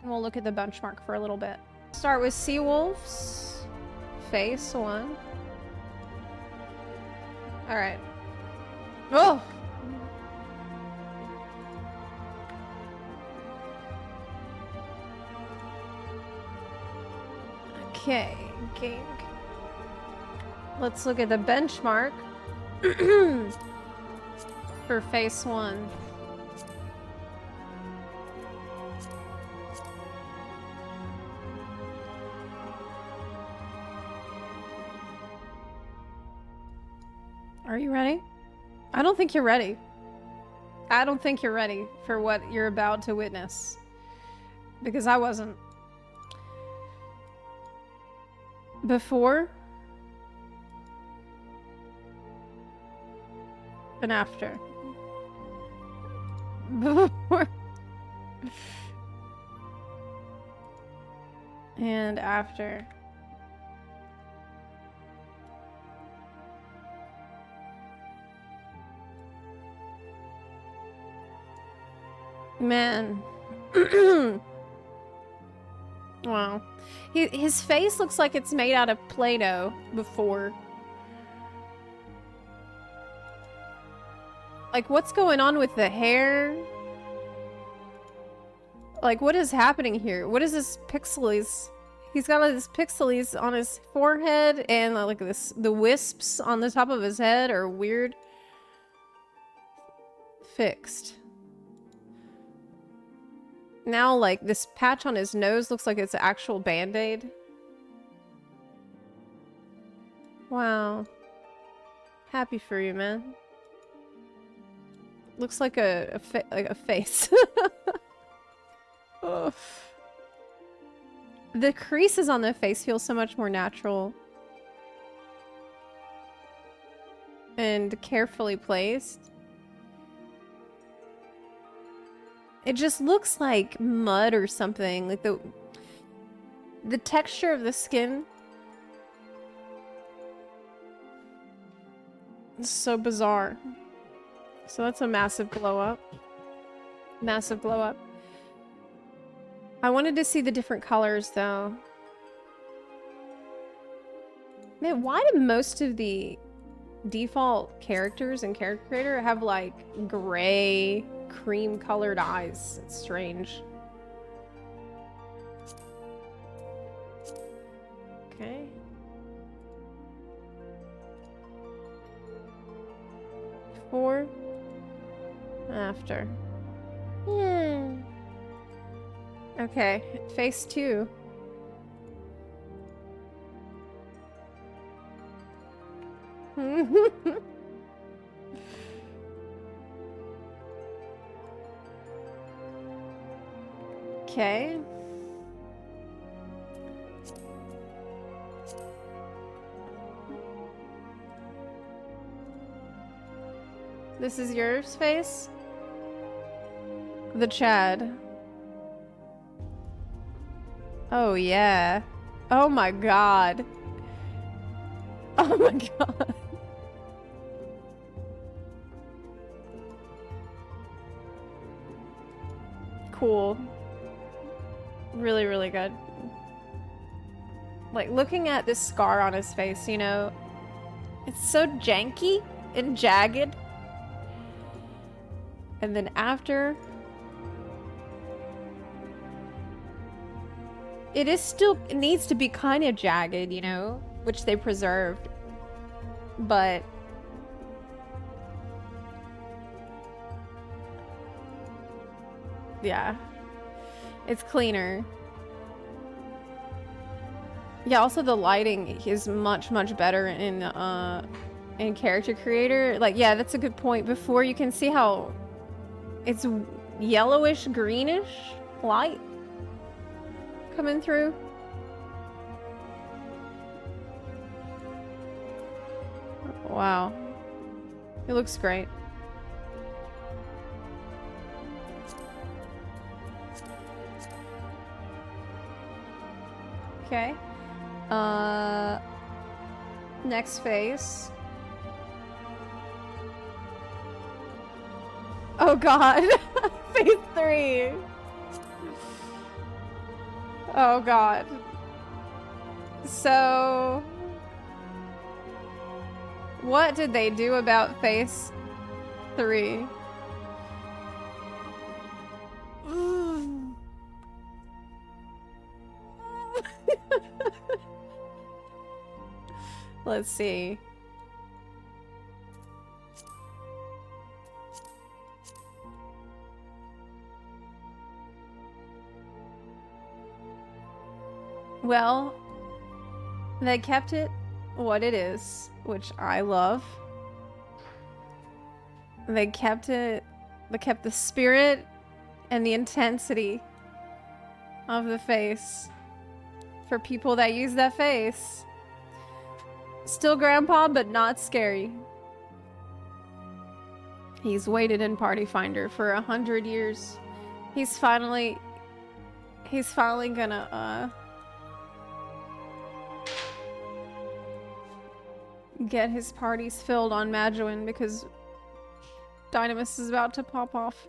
And we'll look at the benchmark for a little bit. Start with Seawolf's face 1. Alright. Oh! Okay, gang. Let's look at the benchmark for face 1. Are you ready? I don't think you're ready. I don't think you're ready for what you're about to witness. Because I wasn't. Before and after. Before and after. Man. Wow. His face looks like it's made out of Play-Doh before. Like, what's going on with the hair? Like, what is happening here? What is this pixelies? He's got like, this pixelies on his forehead and like this, the wisps on the top of his head are weird. Fixed. Now, like, this patch on his nose looks like it's an actual band-aid. Wow. Happy for you, man. Looks like a face. Oh. The creases on the face feel so much more natural. And carefully placed. It just looks like mud or something. Like the texture of the skin. It's so bizarre. So that's a massive glow up. Massive glow up. I wanted to see the different colors though. Man, why do most of the default characters in Character Creator have like gray, cream colored eyes? It's strange. Okay. Before, after. Yeah. Okay, face 2. Okay. This is your face? The Chad. Oh yeah. Oh my god. Oh my god. Cool. Really, really good. Like, looking at this scar on his face, you know, it's so janky and jagged. And then after, it needs to be kind of jagged, you know, which they preserved. But yeah, it's cleaner. Yeah, also the lighting is much, much better in Character Creator. Like, yeah, that's a good point. Before, you can see how it's yellowish, greenish light coming through. Wow. It looks great. Okay. Next face. Oh god. Phase 3. Oh god. So what did they do about phase 3? Let's see. Well, they kept it what it is, which I love. They kept the spirit and the intensity of the face for people that use that face. Still grandpa, but not scary. He's waited in Party Finder for 100 years. He's finally gonna get his parties filled on Majoin because Dynamis is about to pop off.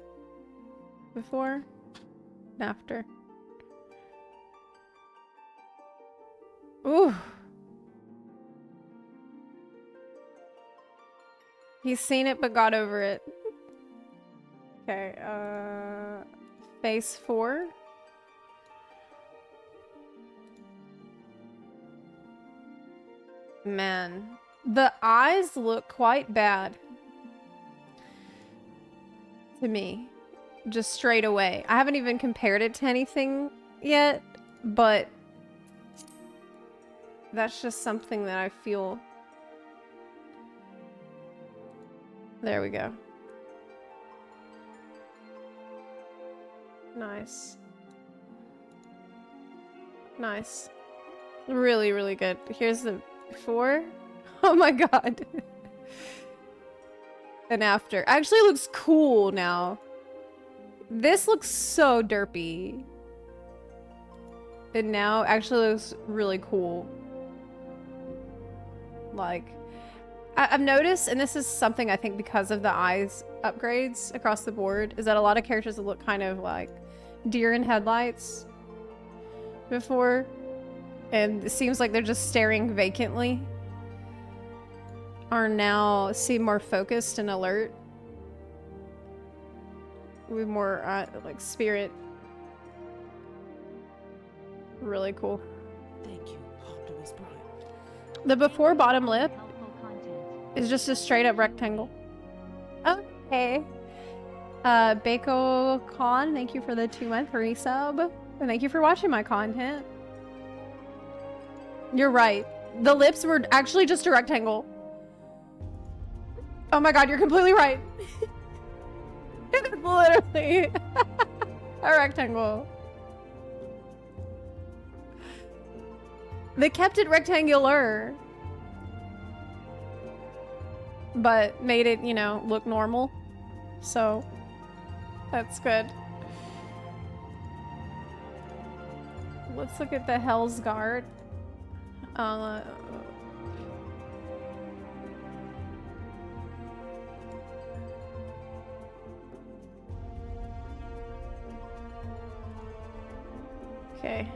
Before and after. Ooh. He's seen it but got over it. Okay, phase 4. Man, the eyes look quite bad to me, just straight away. I haven't even compared it to anything yet, but that's just something that I feel. There we go. Nice. Nice. Really, really good. Here's the before. Oh my god. And after. Actually looks cool now. This looks so derpy. And now actually looks really cool. Like, I've noticed, and this is something I think because of the eyes upgrades across the board, is that a lot of characters that look kind of like deer in headlights before, and it seems like they're just staring vacantly, are now seem more focused and alert. With more like spirit. Really cool. Thank you, Optimus Prime. The before bottom lip is just a straight up rectangle. Okay. Bako Khan, thank you for the 2-month resub. And thank you for watching my content. You're right. The lips were actually just a rectangle. Oh my god, you're completely right. It's literally a rectangle. They kept it rectangular, but made it, you know, look normal. So that's good. Let's look at the Hell's Guard. Okay.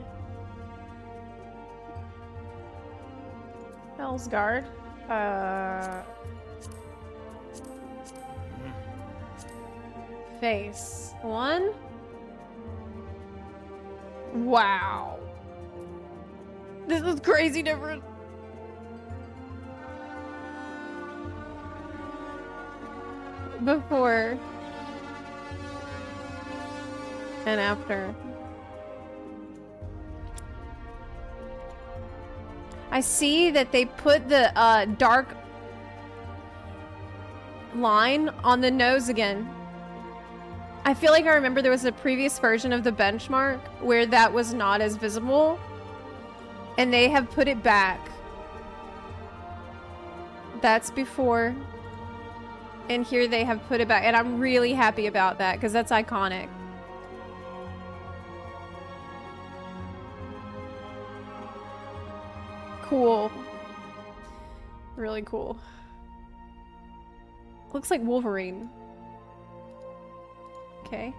Hell's Guard. Face 1. Wow. This is crazy different. Before and after. I see that they put the dark line on the nose again. I feel like I remember there was a previous version of the benchmark where that was not as visible, and they have put it back. That's before, and here they have put it back, and I'm really happy about that because that's iconic. Cool. Really cool. Looks like Wolverine. Okay.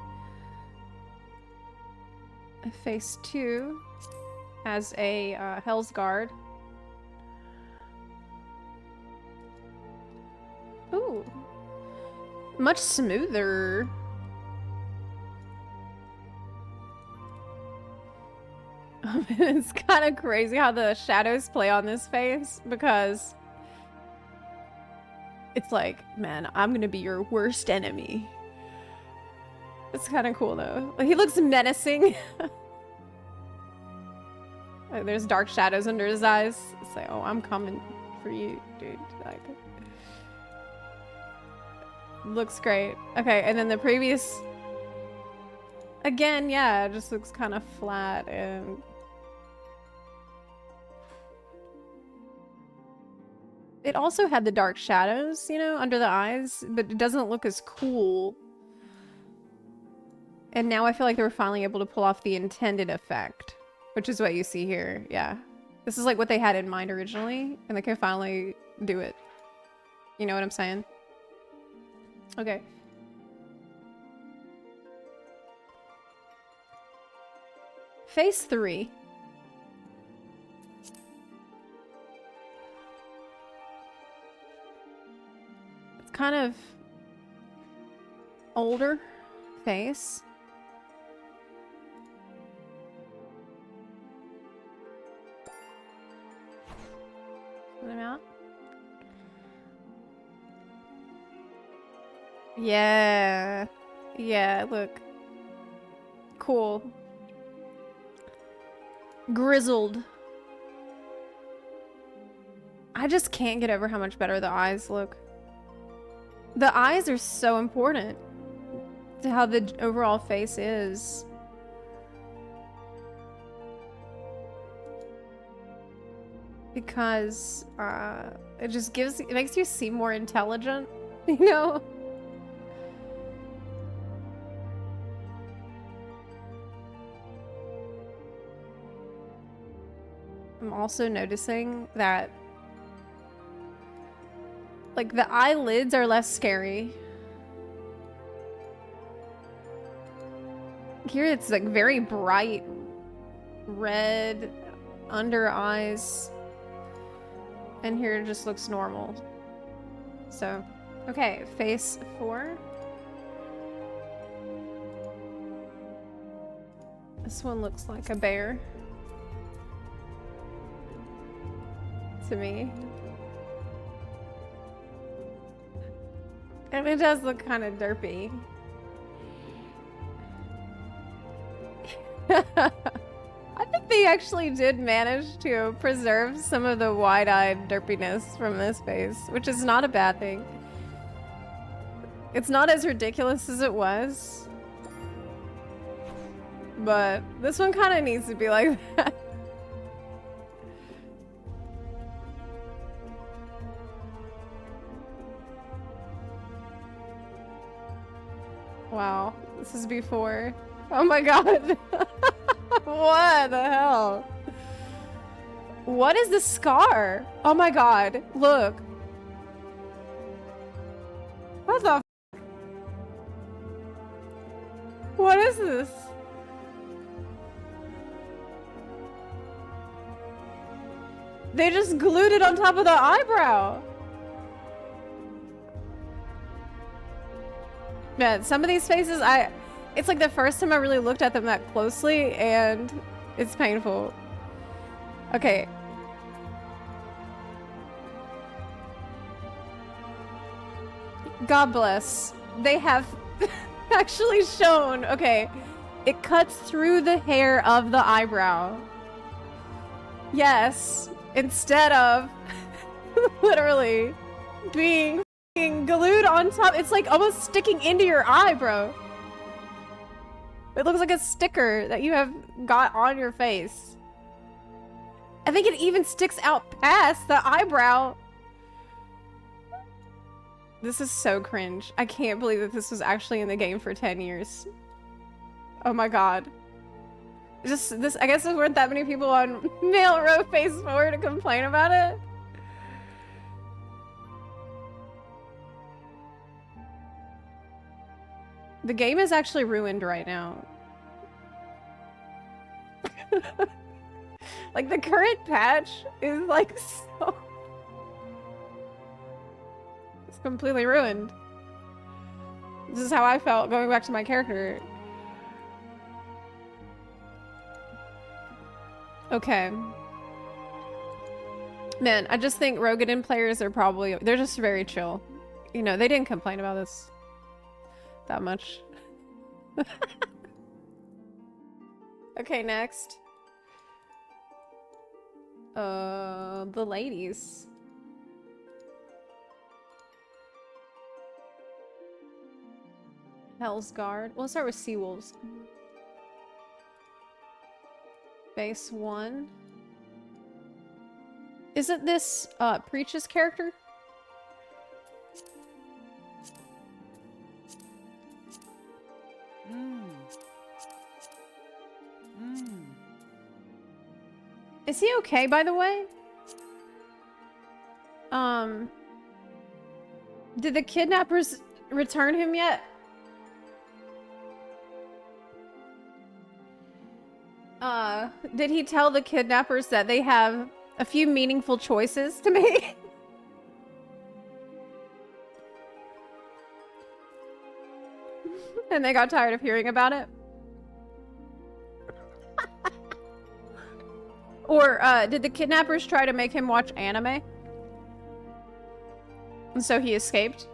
Phase 2 has a Hell's Guard. Ooh. Much smoother. It's kind of crazy how the shadows play on this face, because it's like, man, I'm gonna be your worst enemy. It's kind of cool though. Like, he looks menacing. Like, there's dark shadows under his eyes. It's like, oh, I'm coming for you, dude. Like, looks great. Okay, and then the previous, again, yeah, it just looks kind of flat and it also had the dark shadows, you know, under the eyes, but it doesn't look as cool. And now I feel like they were finally able to pull off the intended effect, which is what you see here. Yeah. This is like what they had in mind originally, and they can finally do it. You know what I'm saying? Okay. Phase 3. It's kind of older face. Zoom out. Yeah. Yeah, look. Cool. Grizzled. I just can't get over how much better the eyes look. The eyes are so important to how the overall face is. Because it just gives, it makes you seem more intelligent, you know? I'm also noticing that like the eyelids are less scary. Here it's like very bright red under eyes. And here it just looks normal. So, okay, phase 4. This one looks like a bear. To me. And it does look kind of derpy. I think they actually did manage to preserve some of the wide-eyed derpiness from this face, which is not a bad thing. It's not as ridiculous as it was, but this one kind of needs to be like that. Wow, this is before. Oh my god. What the hell? What is the scar? Oh my god, look. What the f? What is this? They just glued it on top of the eyebrow. Man, some of these faces, it's like the first time I really looked at them that closely, and it's painful. Okay. God bless. They have actually shown, okay, it cuts through the hair of the eyebrow. Yes, instead of literally being glued on top. It's like almost sticking into your eye, bro. It looks like a sticker that you have got on your face. I think it even sticks out past the eyebrow. This is so cringe. I can't believe that this was actually in the game for 10 years. Oh my god. Just this, I guess there weren't that many people on Male Row Phase 4 to complain about it. The game is actually ruined right now. Like, the current patch is, like, so... It's completely ruined. This is how I felt going back to my character. Okay. Man, I just think Roegadyn players are probably... They're just very chill. You know, they didn't complain about this that much. Okay, next. The ladies. Hell's Guard. We'll start with Sea Wolves. Base 1. Isn't this Preach's character? Is he okay, by the way? Did the kidnappers return him yet? Did he tell the kidnappers that they have a few meaningful choices to make? And they got tired of hearing about it? Or, did the kidnappers try to make him watch anime? And so he escaped?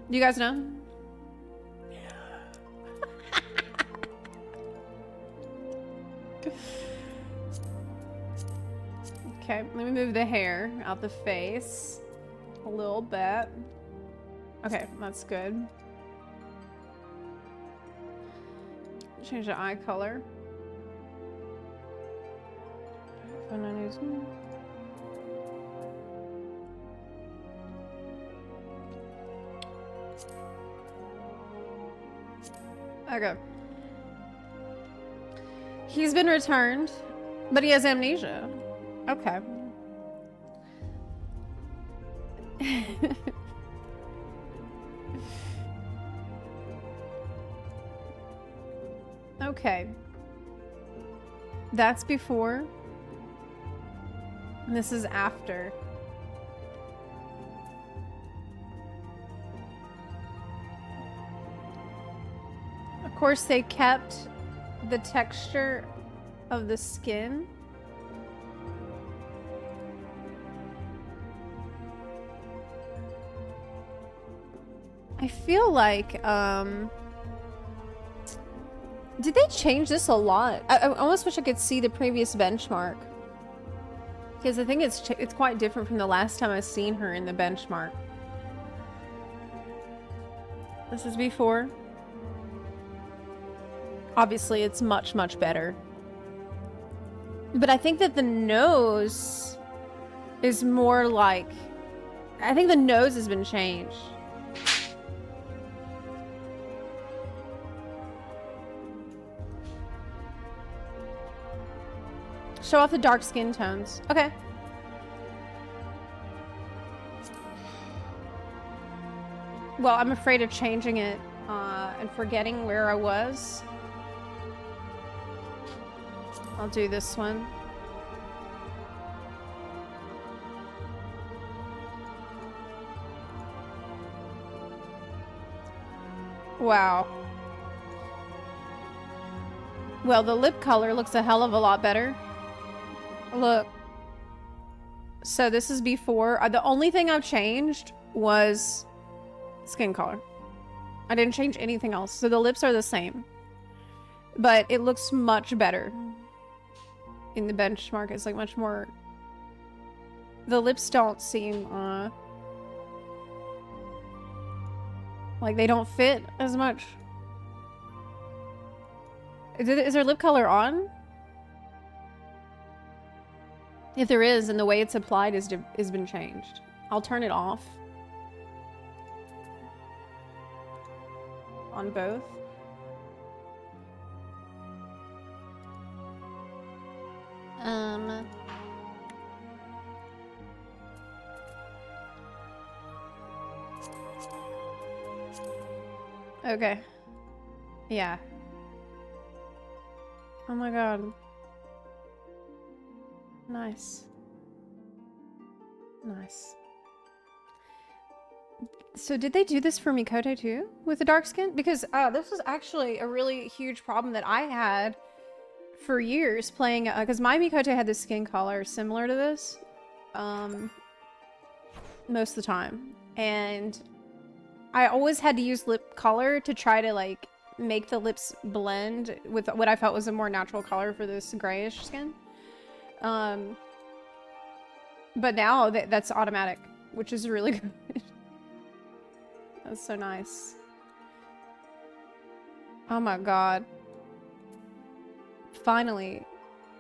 Do you guys know? Okay, let me move the hair out the face a little bit. Okay, that's good. Change the eye color. Okay. He's been returned, but he has amnesia. Okay. Okay. That's before. And this is after. Of course, they kept the texture of the skin. I feel like, did they change this a lot? I almost wish I could see the previous benchmark. Because I think it's quite different from the last time I've seen her in the benchmark. This is before. Obviously, it's much, much better. But I think that the nose is more like... I think the nose has been changed. Show off the dark skin tones. Okay. Well, I'm afraid of changing it and forgetting where I was. I'll do this one. Wow. Well, the lip color looks a hell of a lot better. Look. So this is before. The only thing I've changed was skin color. I didn't change anything else. So the lips are the same. But it looks much better. In the benchmark, it's like much more... The lips don't seem, like they don't fit as much. Is there lip color on? If there is, then the way it's applied has been changed. I'll turn it off. On both. Okay. Yeah. Oh my god. Nice. Nice. So did they do this for Mikoto too? With the dark skin? Because this was actually a really huge problem that I had for years playing, because my Mikoto had the skin color similar to this. Most of the time. And I always had to use lip color to try to like make the lips blend with what I felt was a more natural color for this grayish skin. But now that's automatic, which is really good. That's so nice. Oh my god. Finally.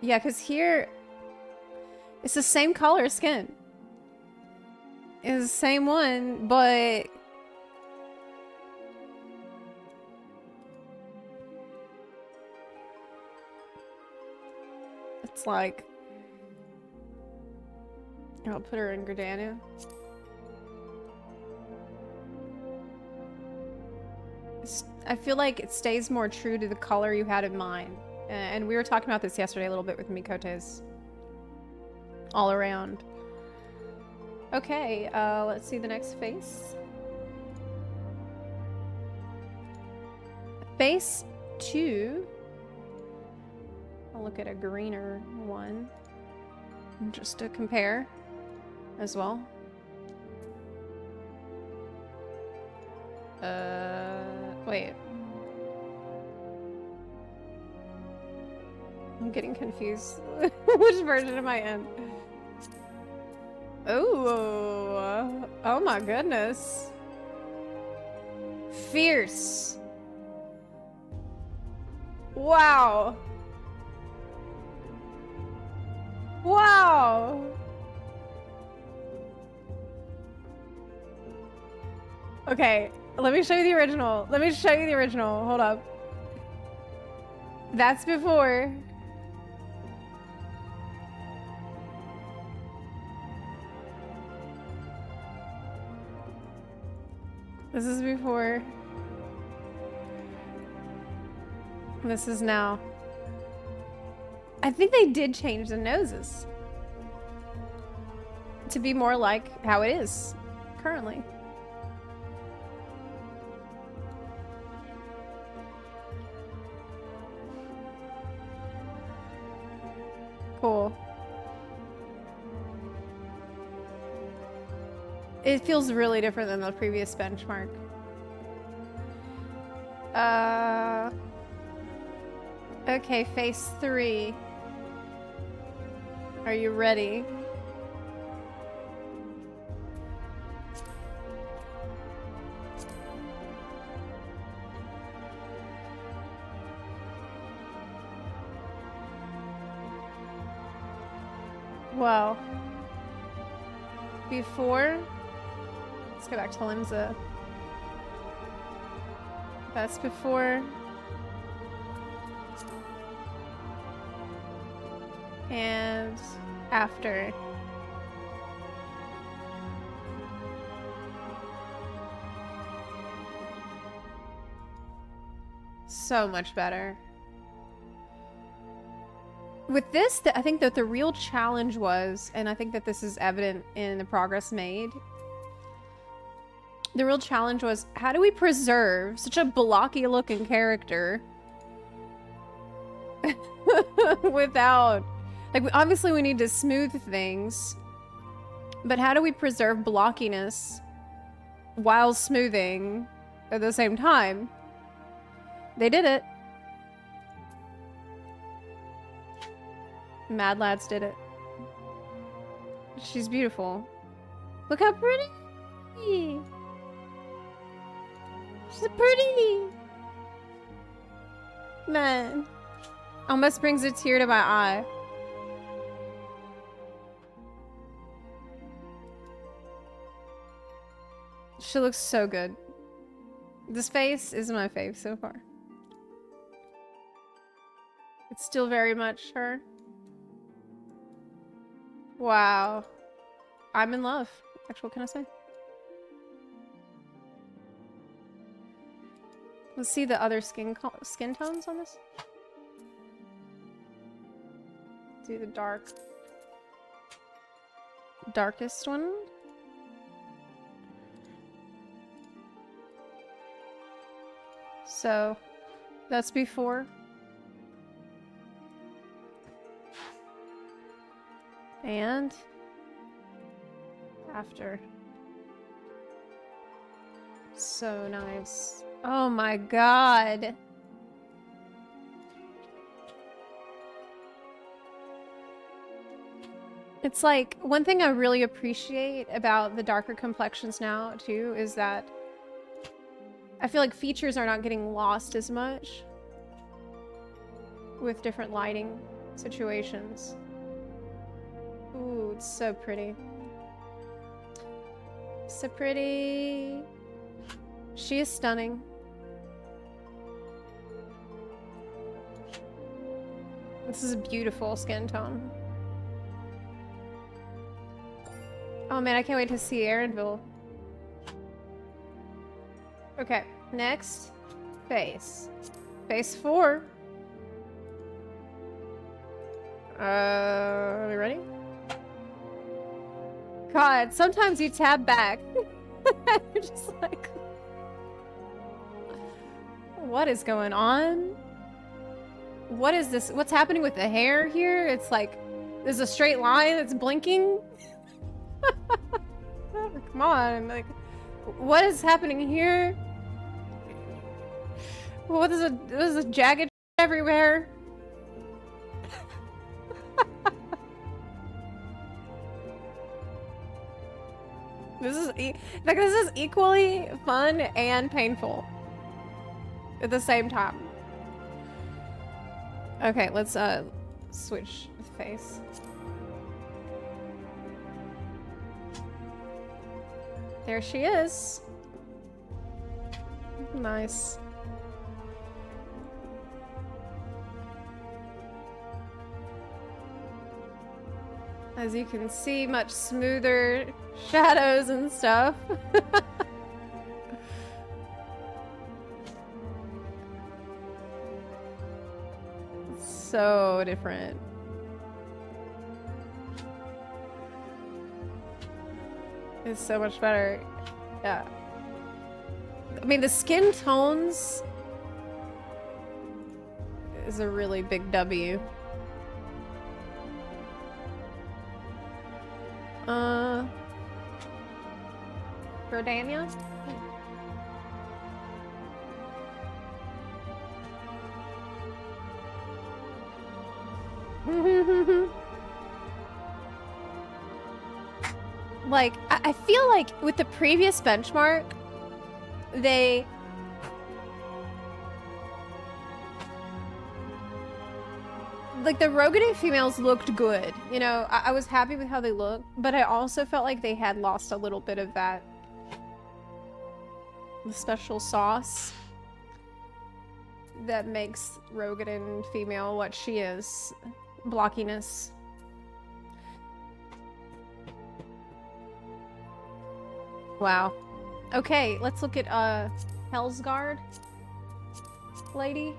Yeah, because here it's the same color skin. It's the same one, but it's like I'll put her in Gridanu. I feel like it stays more true to the color you had in mind. And we were talking about this yesterday a little bit with Mikote's all around. Okay, let's see the next face. Face 2. I'll look at a greener one just to compare as well. Wait. I'm getting confused. Which version am I in? Oh, oh my goodness. Fierce. Wow. Wow. Okay, let me show you the original. Let me show you the original. Hold up. That's before. This is before. This is now. I think they did change the noses to be more like how it is currently. Cool. It feels really different than the previous benchmark. Okay, phase 3. Are you ready? Well, before, let's go back to Limsa. That's before. And after. So much better. With this, I think that the real challenge was, and I think that this is evident in the progress made, the real challenge was, how do we preserve such a blocky looking character without, like, obviously we need to smooth things, but how do we preserve blockiness while smoothing at the same time? They did it. Mad Lads did it. She's beautiful. Look how pretty! She's pretty! Man. Almost brings a tear to my eye. She looks so good. This face is my fave so far. It's still very much her. Wow. I'm in love. Actually, what can I say? Let's see the other skin tones on this. Do the darkest one. So that's before. And after. So nice. Oh my god. It's like, one thing I really appreciate about the darker complexions now, too, is that I feel like features are not getting lost as much with different lighting situations. Ooh, it's so pretty. So pretty. She is stunning. This is a beautiful skin tone. Oh man, I can't wait to see Arendelle. Okay, next. Face. Face 4. Are we ready? God, sometimes you tab back. You're just like... What is going on? What is this? What's happening with the hair here? It's like... There's a straight line that's blinking. Come on, like... What is happening here? What is a jagged everywhere? This is equally fun and painful at the same time. Okay, let's switch the face. There she is. Nice. As you can see, much smoother shadows and stuff. So different. It's so much better. Yeah. I mean, the skin tones is a really big W. Rodania? Like, I feel like with the previous benchmark, they... Like, the Roegadyn females looked good. You know, I was happy with how they looked, but I also felt like they had lost a little bit of that... the special sauce that makes Roegadyn female what she is. Blockiness. Wow. Okay, let's look at Hellsguard lady.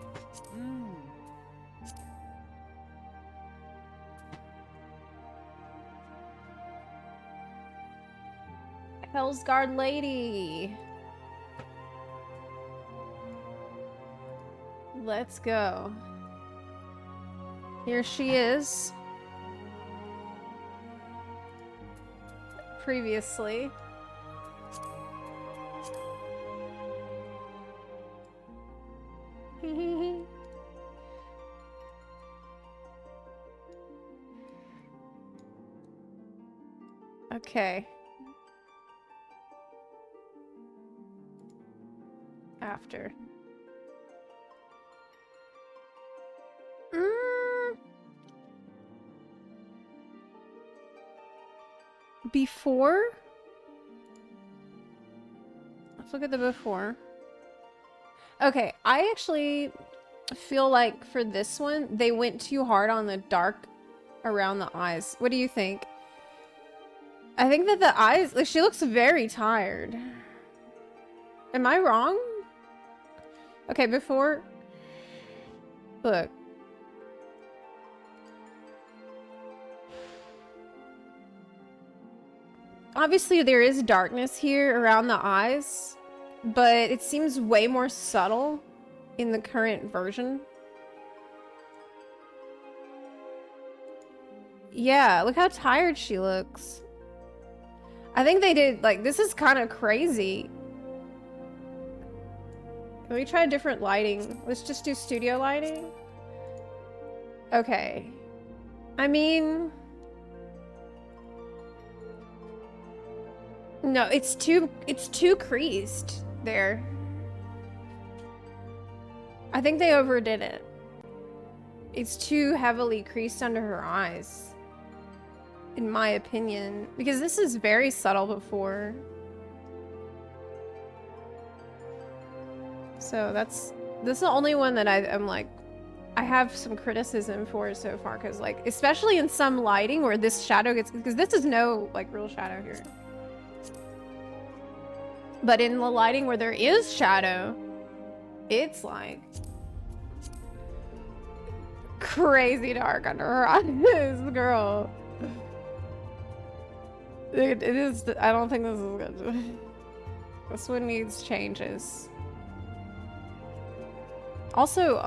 Hellsguard lady. Let's go. Here she is. Previously. Okay. After. Before? Let's look at the before. Okay, I actually feel like for this one, they went too hard on the dark around the eyes. What do you think? I think that the eyes, like, she looks very tired. Am I wrong? Okay, before... Look. obviously there is darkness here around the eyes, but it seems way more subtle in the current version. Yeah, look how tired she looks. I think they did, like, this is kind of crazy. Can we try different lighting? Let's just do studio lighting. Okay. I mean... No, it's too creased there. I think they overdid it. It's too heavily creased under her eyes, in my opinion, because this is very subtle before. So this is the only one that I'm like, I have some criticism for so far, because like, especially in some lighting where this shadow gets, because this is no like real shadow here. But in the lighting where there is shadow, it's like crazy dark under her eyes, girl. It is, I don't think this is good. This one needs changes. Also,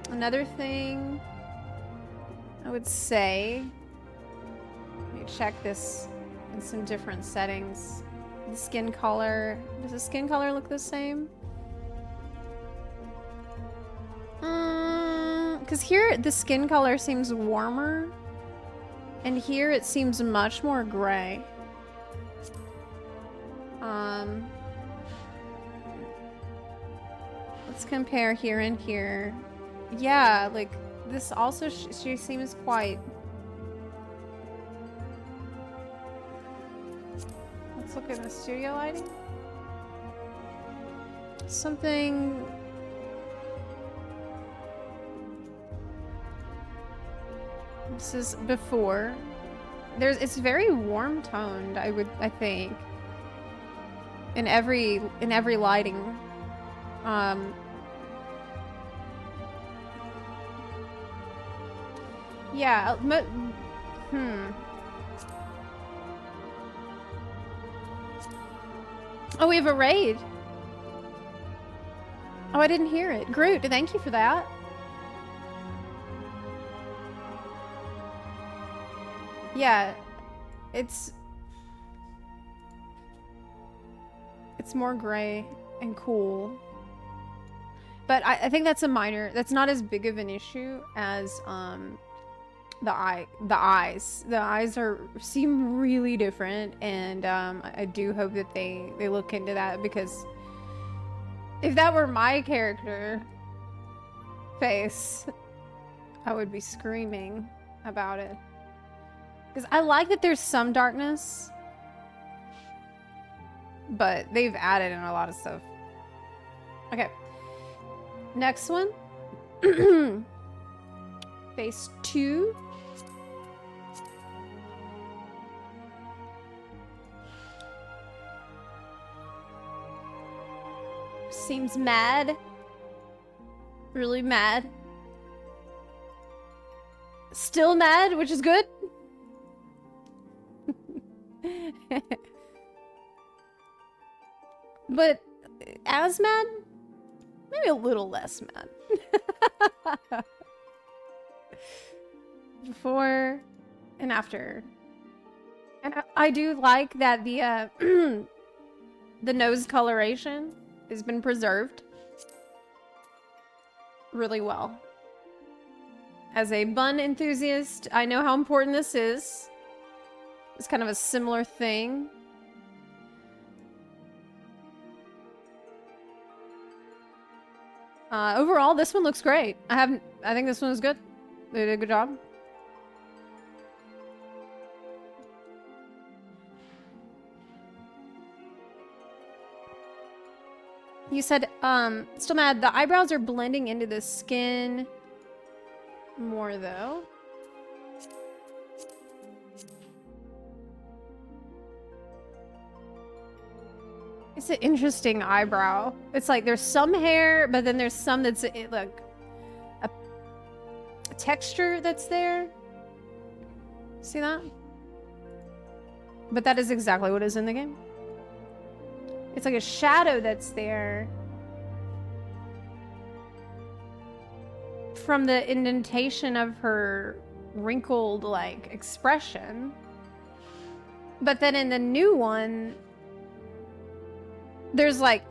another thing I would say, let me check this in some different settings. The skin color, does the skin color look the same? Because here the skin color seems warmer, and here it seems much more gray. Let's compare here and here. Yeah, like this also, she seems quite... Let's look at the studio lighting. Something... This is before. It's very warm toned, I think. In every lighting. Yeah, Oh, we have a raid. Oh, I didn't hear it. Groot, thank you for that. Yeah, it's more gray and cool. But I think that's that's not as big of an issue as the eyes. The eyes seem really different, and I do hope that they look into that, because if that were my character face, I would be screaming about it. Because I like that there's some darkness, but they've added in a lot of stuff. Okay. Next one. Phase 2. Seems mad. Really mad. Still mad, which is good. But as mad? Maybe a little less mad. Before and after. And I do like that the the nose coloration has been preserved really well. As a bun enthusiast, I know how important this is. It's kind of a similar thing. Overall, this one looks great. I think this one is good. They did a good job. You said, still mad. The eyebrows are blending into the skin more, though. It's an interesting eyebrow. It's like there's some hair, but then there's some that's like texture that's there. See that? But that is exactly what is in the game. It's like a shadow that's there from the indentation of her wrinkled, like, expression. But then in the new one, there's like...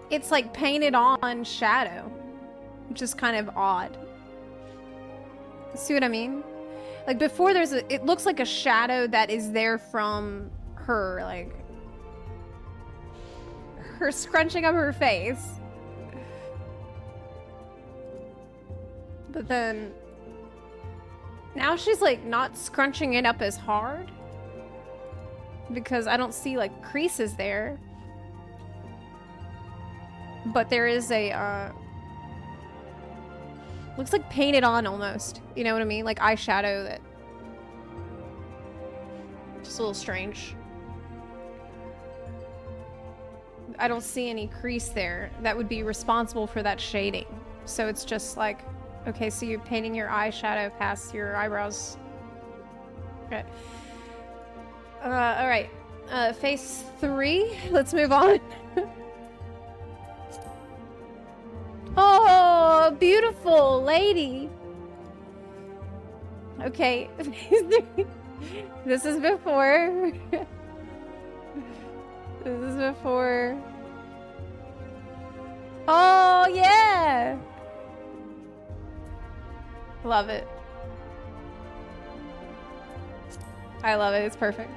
It's like painted on shadow, which is kind of odd. See what I mean? Like before there's a, it looks like a shadow that is there from her, like her scrunching up her face. But then now she's like not scrunching it up as hard because I don't see like creases there. But there is a, looks like painted on almost. You know what I mean? Like eyeshadow that... Just a little strange. I don't see any crease there that would be responsible for that shading. So it's just like, okay, so you're painting your eyeshadow past your eyebrows. Okay. Alright. Phase 3. Let's move on. Oh, beautiful lady. Okay. This is before. This is before. Oh, yeah. Love it. I love it. It's perfect.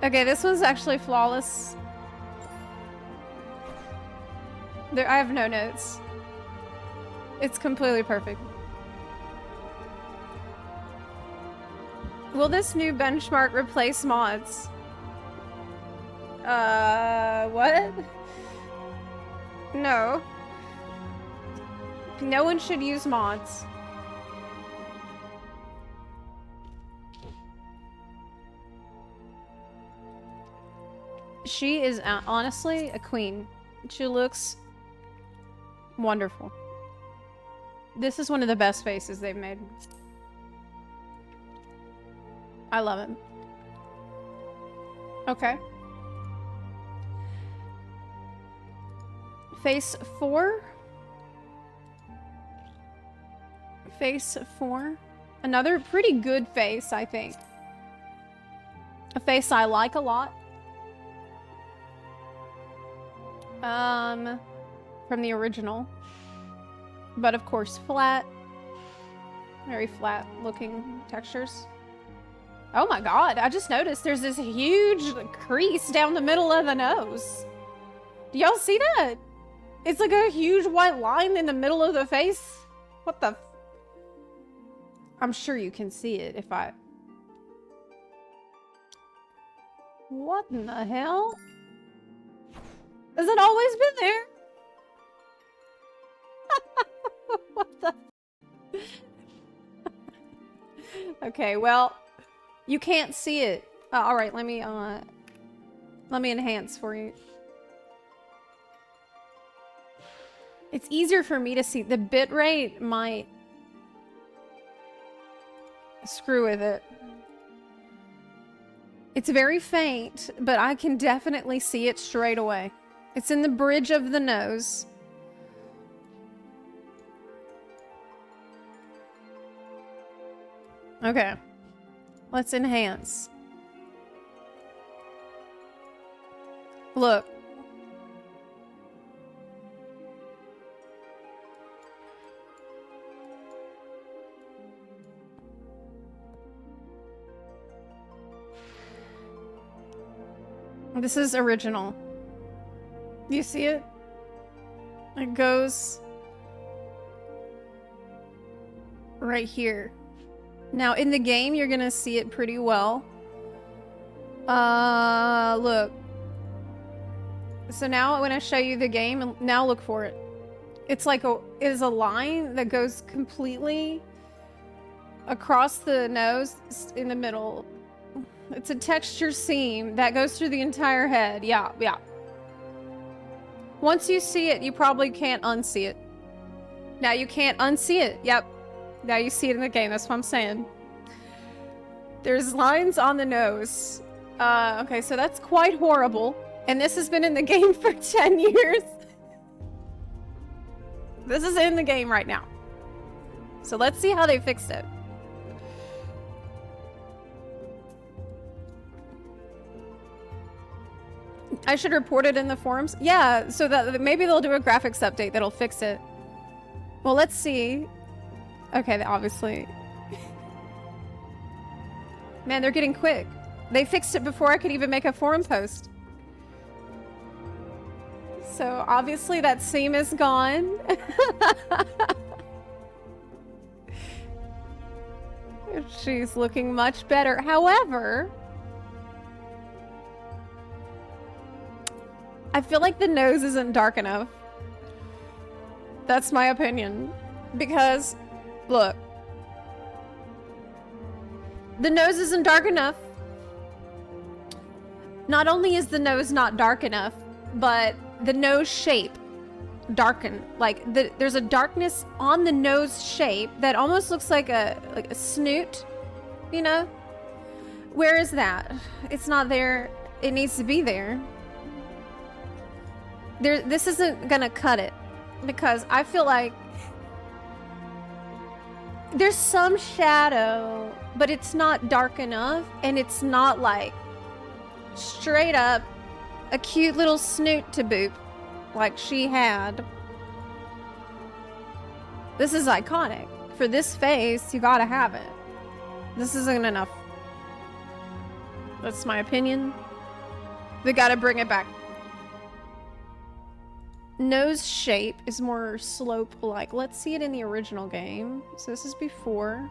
Okay, this one's actually flawless. There, I have no notes. It's completely perfect. Will this new benchmark replace mods? What? No. No one should use mods. She is honestly a queen. She looks wonderful. This is one of the best faces they've made. I love it. Okay. Face 4. Face 4. Another pretty good face, I think. A face I like a lot. From the original. But of course, flat. Very flat looking textures. Oh my god, I just noticed there's this huge crease down the middle of the nose. Do y'all see that? It's like a huge white line in the middle of the face. What the f... I'm sure you can see it if I... What in the hell? Has it always been there? What the... Okay, well, you can't see it. All right, let me enhance for you. It's easier for me to see. The bitrate might screw with it. It's very faint, but I can definitely see it straight away. It's in the bridge of the nose. Okay. Let's enhance. Look. This is original. Do you see it? It goes right here. Now, in the game, you're gonna see it pretty well. Look. So now when I show you the game, now look for it. It's like it is a line that goes completely across the nose in the middle. It's a texture seam that goes through the entire head. Yeah, yeah. Once you see it, you probably can't unsee it. Now you can't unsee it. Yep. Now you see it in the game. That's what I'm saying. There's lines on the nose. Okay, so that's quite horrible. And this has been in the game for 10 years. This is in the game right now. So let's see how they fixed it. I should report it in the forums. Yeah, so that maybe they'll do a graphics update that'll fix it. Well, let's see. Okay, obviously. Man, they're getting quick. They fixed it before I could even make a forum post. So obviously that seam is gone. She's looking much better. However, I feel like the nose isn't dark enough. That's my opinion. Because, look. The nose isn't dark enough. Not only is the nose not dark enough, but the nose shape darkened. Like, there's a darkness on the nose shape that almost looks like a snoot, you know? Where is that? It's not there. It needs to be there. This isn't gonna cut it, because I feel like there's some shadow, but it's not dark enough, and it's not like straight up a cute little snoot to boop like she had. This is iconic. For this face, you gotta have it. This isn't enough. That's my opinion. They gotta bring it back. Nose shape is more slope-like. Let's see it in the original game. So this is before.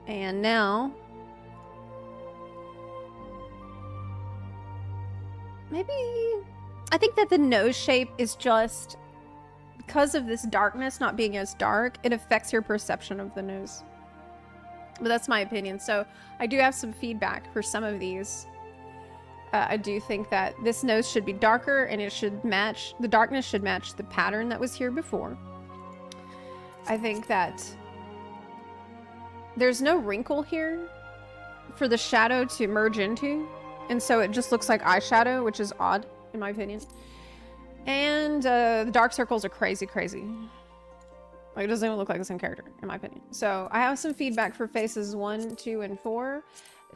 And now, maybe, I think that the nose shape is just, because of this darkness not being as dark, it affects your perception of the nose. But that's my opinion. So I do have some feedback for some of these. I do think that this nose should be darker, and it should match, the darkness should match the pattern that was here before. I think that there's no wrinkle here for the shadow to merge into, and so it just looks like eyeshadow, which is odd in my opinion. And the dark circles are crazy. Like, it doesn't even look like the same character, in my opinion. So, I have some feedback for phases 1, 2, and 4.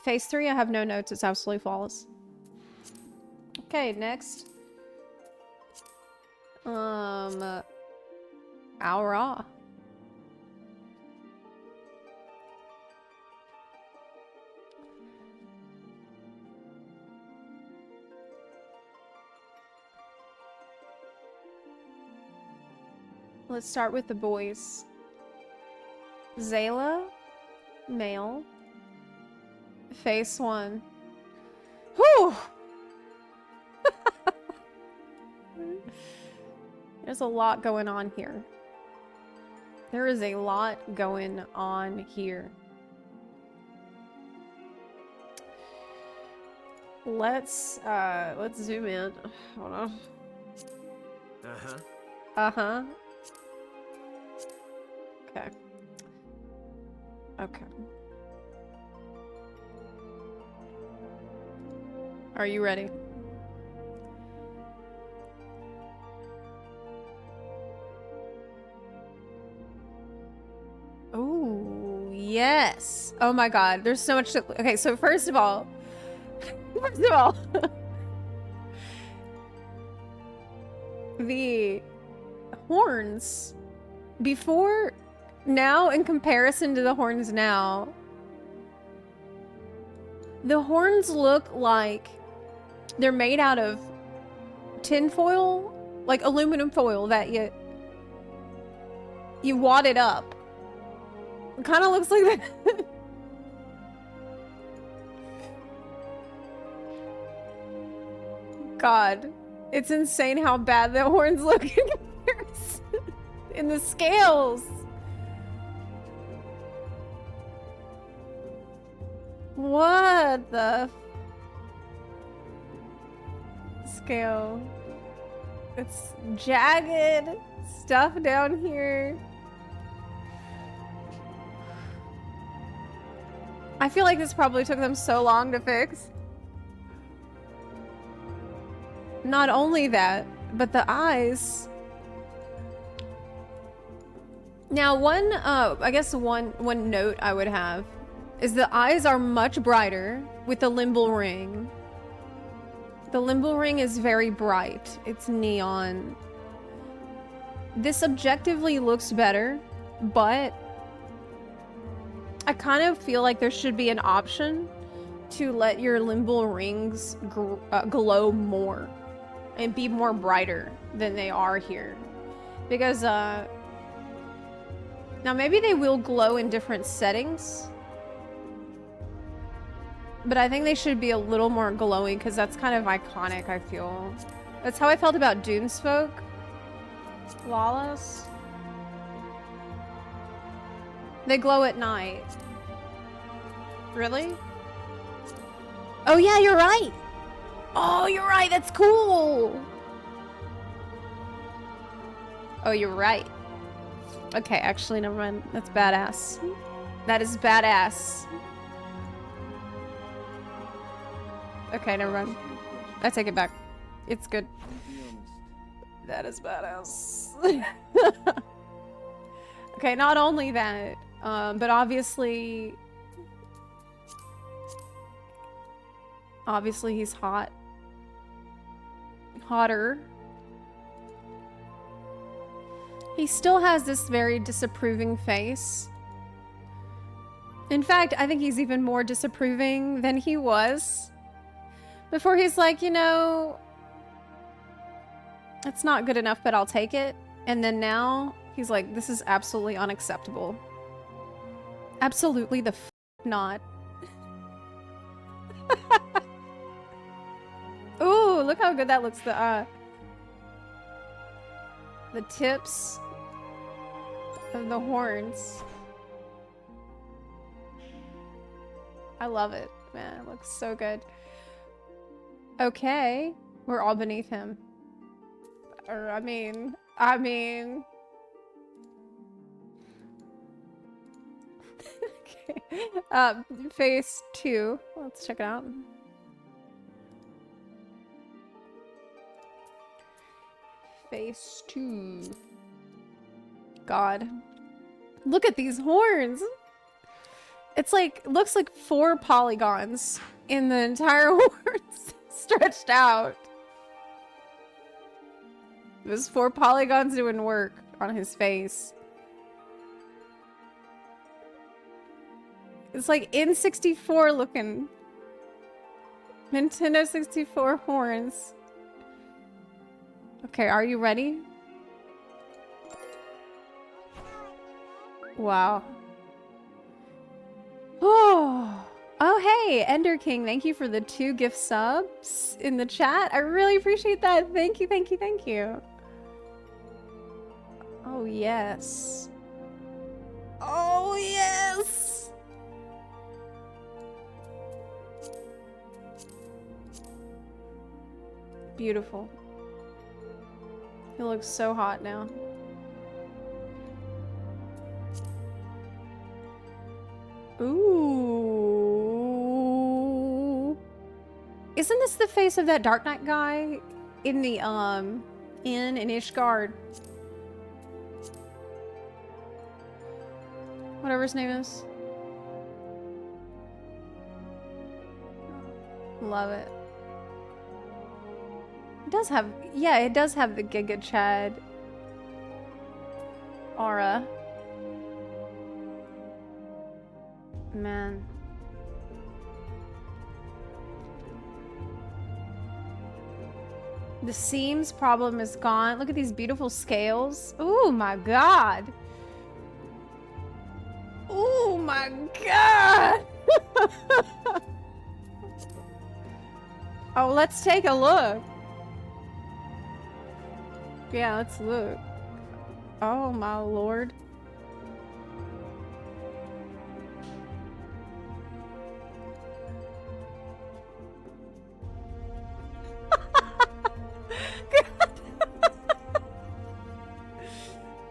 Phase 3, I have no notes. It's absolutely flawless. Okay, next. Aura. Let's start with the boys. Zepla, male. Face 1. Whew! There's a lot going on here. There is a lot going on here. Let's zoom in. Hold on. Uh-huh. Okay. Okay. Are you ready? Oh, yes. Oh my God. There's so much to... Okay, so first of all, the horns before now, in comparison to the horns now, the horns look like they're made out of tin foil, like aluminum foil that you wadded up. It kind of looks like that. God, it's insane how bad the horns look. hairs in the scales. What the scale? It's jagged stuff down here. I feel like this probably took them so long to fix. Not only that, but the eyes. Now, I guess one note I would have is the eyes are much brighter with the limbal ring. The limbal ring is very bright. It's neon. This objectively looks better, but I kind of feel like there should be an option to let your limbal rings glow more and be more brighter than they are here. Because, now maybe they will glow in different settings, but I think they should be a little more glowing because that's kind of iconic, I feel. That's how I felt about Dunesfolk. Lawless. They glow at night. Really? Oh yeah, you're right! Oh, you're right, that's cool! Oh, you're right. Okay, actually, never mind. That's badass. That is badass. Okay, never mind. I take it back. It's good. That is badass. Okay, not only that, but obviously he's hot. Hotter. He still has this very disapproving face. In fact, I think he's even more disapproving than he was. Before he's like, you know, it's not good enough, but I'll take it. And then now he's like, this is absolutely unacceptable. Absolutely the f not. Ooh, look how good that looks. The tips of the horns. I love it, man. It looks so good. Okay, we're all beneath him. Or, I mean... Okay. Phase 2. Let's check it out. Phase 2. God. Look at these horns! It's like, looks like 4 polygons in the entire horns stretched out. There's 4 polygons doing work on his face. It's like N64 looking. Nintendo 64 horns. Okay, are you ready? Wow. Oh, hey, Ender King, thank you for the 2 gift subs in the chat. I really appreciate that. Thank you, thank you, thank you. Oh, yes. Oh, yes! Beautiful. He looks so hot now. Ooh. Isn't this the face of that Dark Knight guy in the inn in Ishgard? Whatever his name is. Love it. It does have, yeah, it does have the Giga Chad aura. Man. The seams problem is gone. Look at these beautiful scales. Oh my god. Oh my god. Oh, let's take a look. Yeah, let's look. Oh my lord.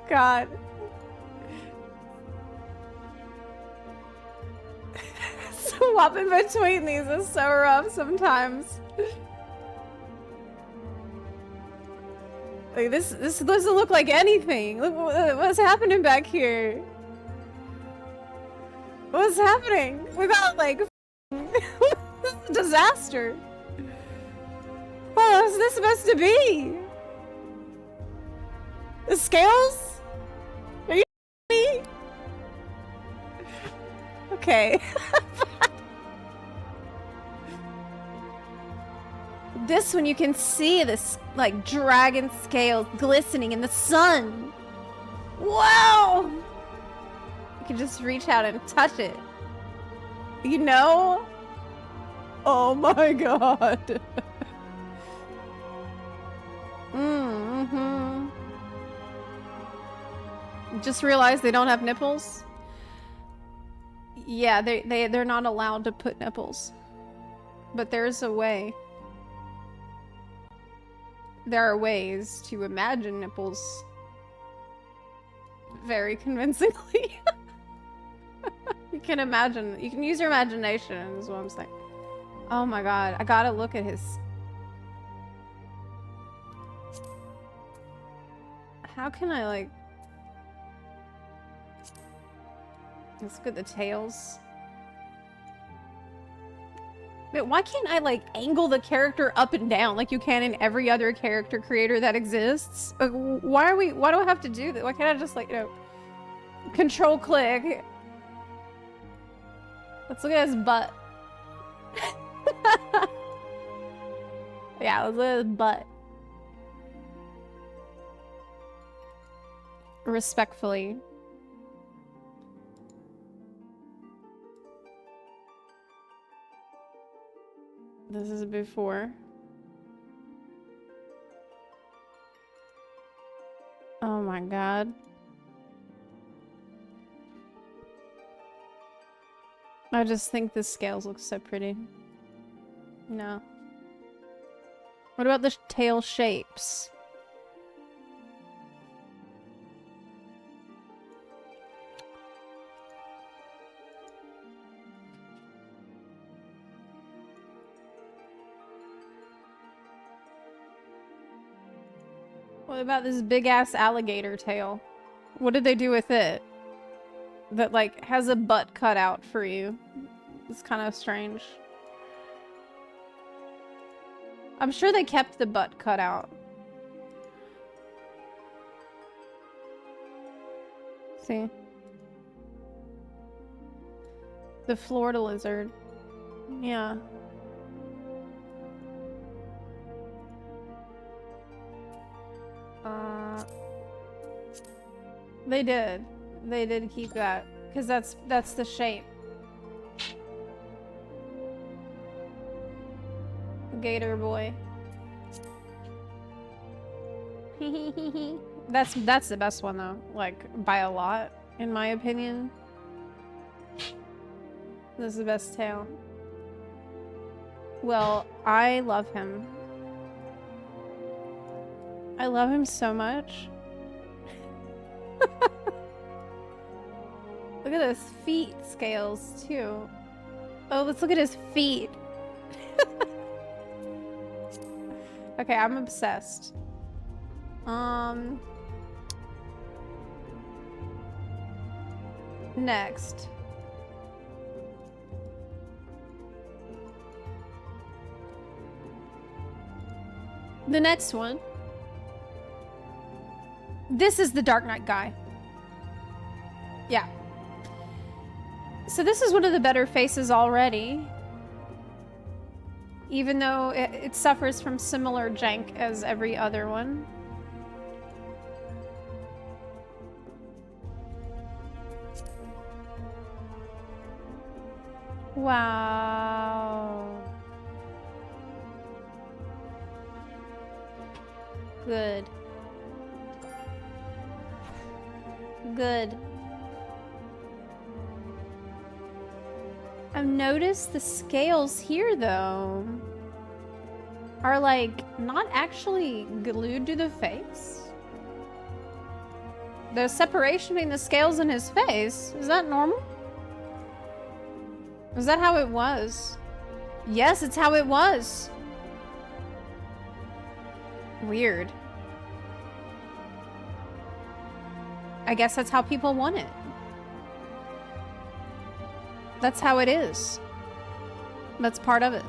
God. Swapping between these is so rough sometimes. Like this doesn't look like anything. Look what's happening back here. What's happening? We got like this is a disaster. What is this supposed to be? The scales? Are you me? Okay. This one you can see this like dragon scales glistening in the sun. Wow! You can just reach out and touch it. You know? Oh my god. Mm-hmm. Just realized they don't have nipples. Yeah, they're not allowed to put nipples. But there's a way. There are ways to imagine nipples very convincingly. You can imagine, you can use your imagination, is what I'm saying. Oh my god, I gotta look at his... How can I like... Let's look at the tails. But why can't I like angle the character up and down like you can in every other character creator that exists? Like, why do I have to do that? Why can't I just like, you know, control click? Let's look at his butt. Yeah, let's look at his butt. Respectfully. This is before. Oh my god. I just think the scales look so pretty. No. What about the tail shapes? What about this big-ass alligator tail? What did they do with it? That, like, has a butt cut out for you. It's kind of strange. I'm sure they kept the butt cut out. See? The Florida lizard. Yeah. They did. They did keep that. Because that's the shape. Gator boy. That's the best one though. Like, by a lot, in my opinion. This is the best tail. Well, I love him. I love him so much. Look at those feet scales too. Oh, let's look at his feet. Okay, I'm obsessed. Next. The next one. This is the Dark Knight guy. Yeah. So this is one of the better faces already. Even though it suffers from similar jank as every other one. Wow. Good. Good. I've noticed the scales here, though, are like not actually glued to the face. There's separation between the scales and his face. Is that normal? Is that how it was? Yes, it's how it was. Weird. I guess that's how people want it. That's how it is. That's part of it.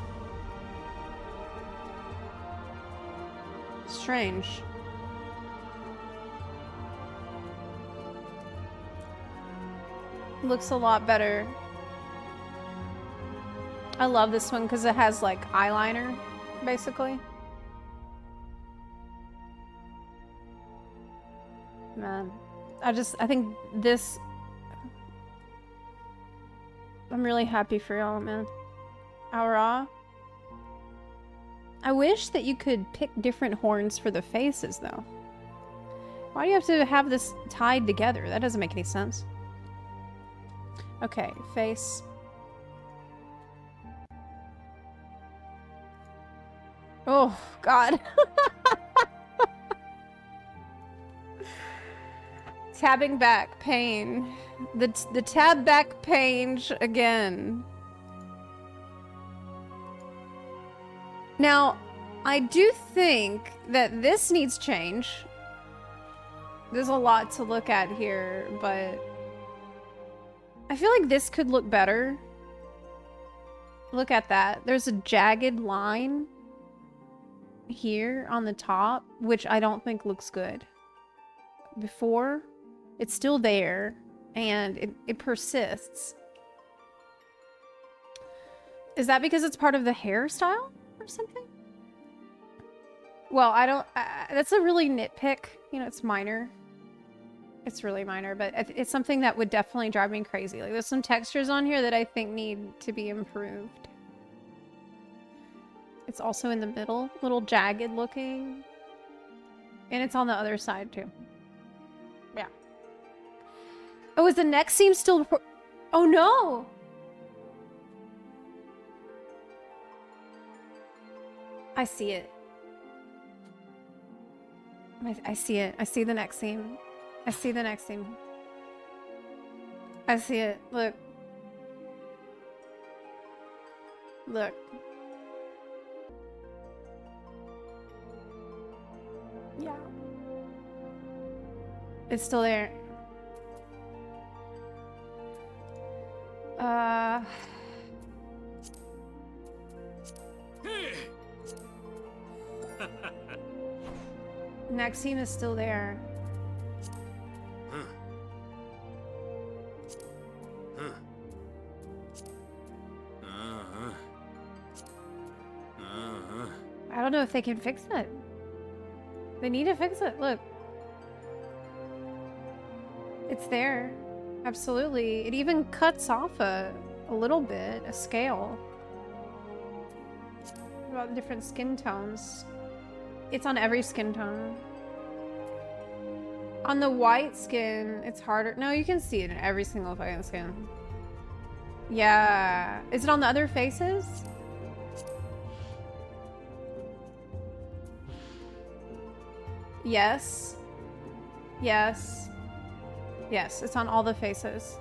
Strange. Looks a lot better. I love this one because it has like eyeliner, basically. Man, I think this... I'm really happy for y'all, man. Aura. I wish that you could pick different horns for the faces, though. Why do you have to have this tied together? That doesn't make any sense. Okay, face. Oh, God. Tabbing back, pain. The tab back page again. Now, I do think that this needs change. There's a lot to look at here, but I feel like this could look better. Look at that. There's a jagged line here on the top, which I don't think looks good. Before, it's still there, and it persists. Is that because it's part of the hairstyle or something? Well, I don't... that's a really nitpick. You know, it's minor. It's really minor, but it's something that would definitely drive me crazy. Like, there's some textures on here that I think need to be improved. It's also in the middle, a little jagged looking. And it's on the other side, too. Yeah. Oh, is the neck seam still... Oh, no! I see it. I see it. I see the neck seam. I see the neck seam. I see it. Look. Look. Yeah. It's still there. Neck seam is still there. I don't know if they can fix it. They need to fix it. Look. It's there. Absolutely. It even cuts off a little bit, a scale. What about different skin tones? It's on every skin tone. On the white skin, it's harder. No, you can see it in every single fucking skin. Yeah. Is it on the other faces? Yes. Yes. Yes, it's on all the faces.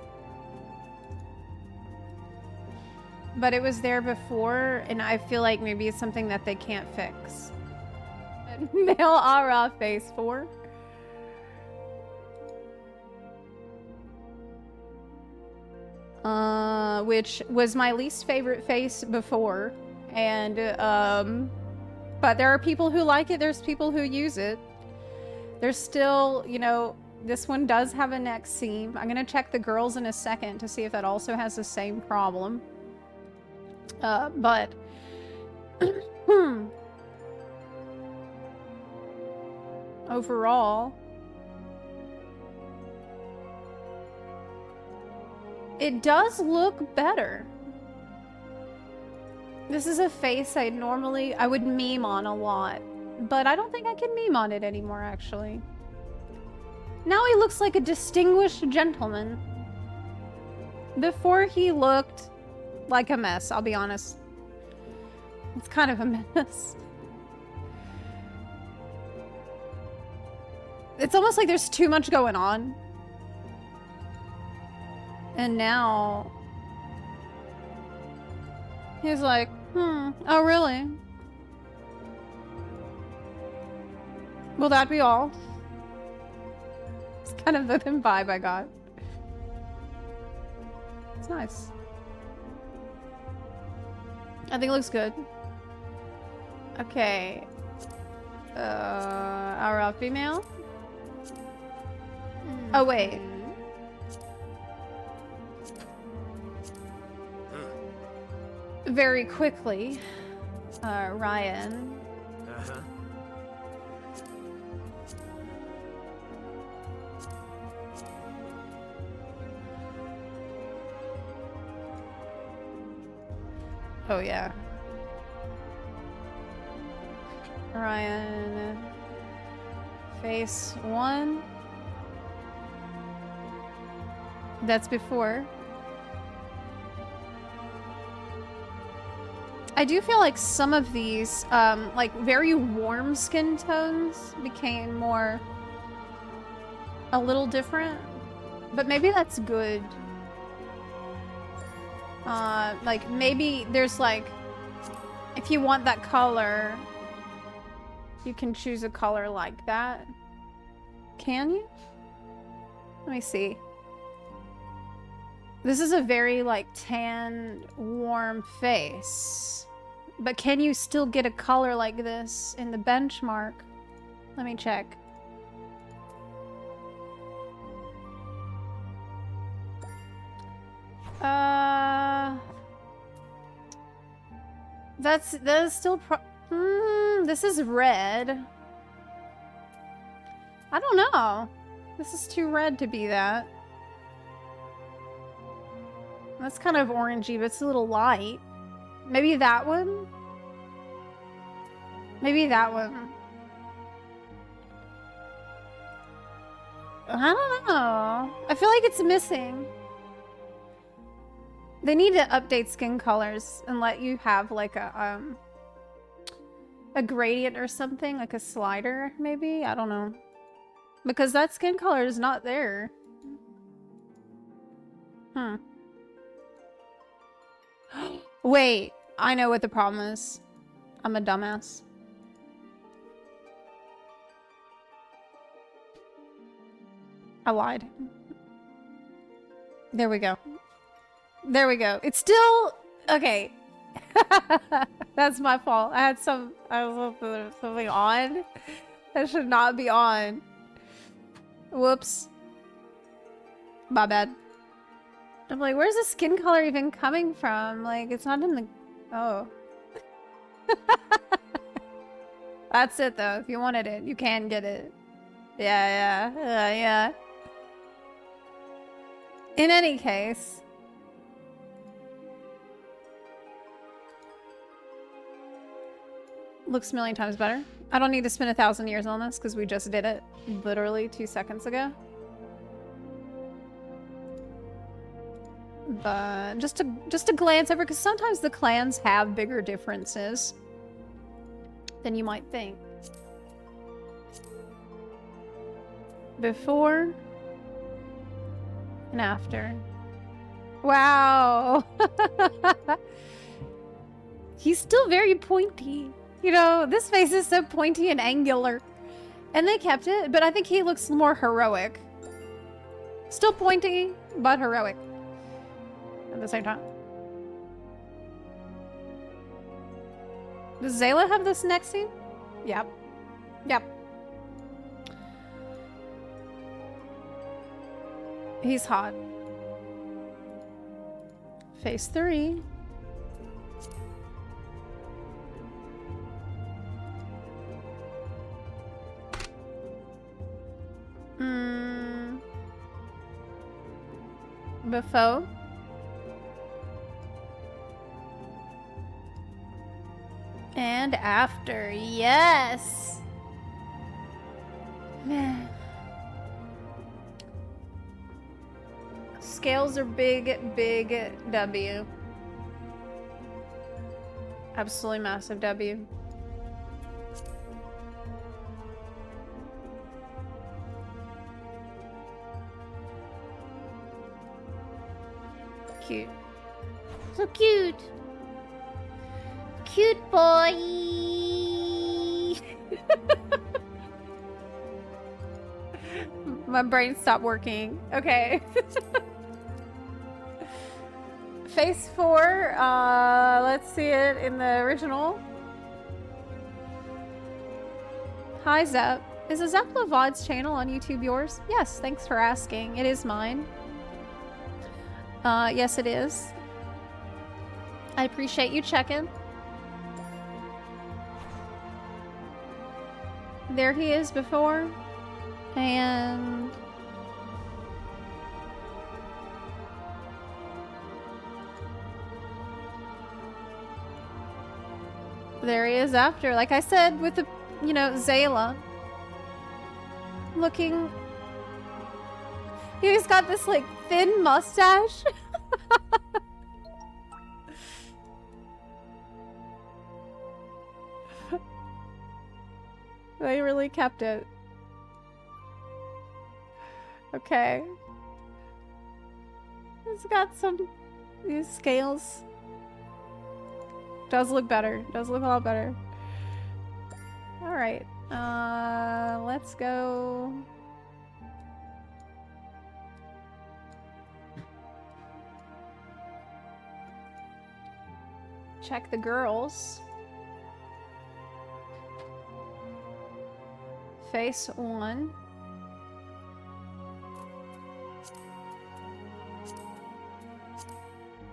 But it was there before, and I feel like maybe it's something that they can't fix. Male Aura face 4. Which was my least favorite face before. And, but there are people who like it, there's people who use it. There's still, you know, this one does have a neck seam. I'm gonna check the girls in a second to see if that also has the same problem. But... overall... it does look better. This is a face I would meme on a lot. But I don't think I can meme on it anymore, actually. Now he looks like a distinguished gentleman. Before he looked like a mess, I'll be honest. It's kind of a mess. It's almost like there's too much going on. And now he's like, oh really? Will that be all? It's kind of the vibe I got. It's nice. I think it looks good. Okay. Our female? Oh wait. Very quickly, Ryan. Oh yeah. Ryan. Face 1. That's before. I do feel like some of these, like very warm skin tones became more, a little different, but maybe that's good. Like maybe there's like, if you want that color, you can choose a color like that. Can you? Let me see. This is a very like tan, warm face. But can you still get a color like this in the benchmark? Let me check. That is still this is red. I don't know. This is too red to be that. That's kind of orangey, but it's a little light. Maybe that one? Maybe that one. I don't know. I feel like it's missing. They need to update skin colors and let you have like a gradient or something, like a slider, maybe? I don't know. Because that skin color is not there. Wait, I know what the problem is. I'm a dumbass. I lied. There we go. There we go. It's still... Okay. That's my fault. I was something on. That should not be on. Whoops. My bad. I'm like, where's the skin color even coming from? Like, it's not in the... Oh. That's it, though. If you wanted it, you can get it. Yeah. In any case... Looks a million times better. I don't need to spend 1,000 years on this, because we just did it literally 2 seconds ago. But just to glance over, because sometimes the clans have bigger differences than you might think. Before and after. Wow. He's still very pointy. You know, this face is so pointy and angular. And they kept it, but I think he looks more heroic. Still pointy, but heroic. At the same time. Does Zepla have this next scene? Yep. He's hot. Phase 3. Before. And after, yes. scales are big, big W. Absolutely massive W. Cute. So cute. Cute boy. My brain stopped working. Okay. Phase 4. Let's see it in the original. Hi, Zep. Is the Zepla VODs channel on YouTube yours? Yes, thanks for asking. It is mine. Yes, it is. I appreciate you checking. There he is before. And... there he is after. Like I said, with the, you know, Zepla. Looking... he's got this, like, thin mustache. They really kept it. Okay. It's got some... these scales. Does look better. Does look a lot better. Alright. Let's go... check the girls. Phase 1.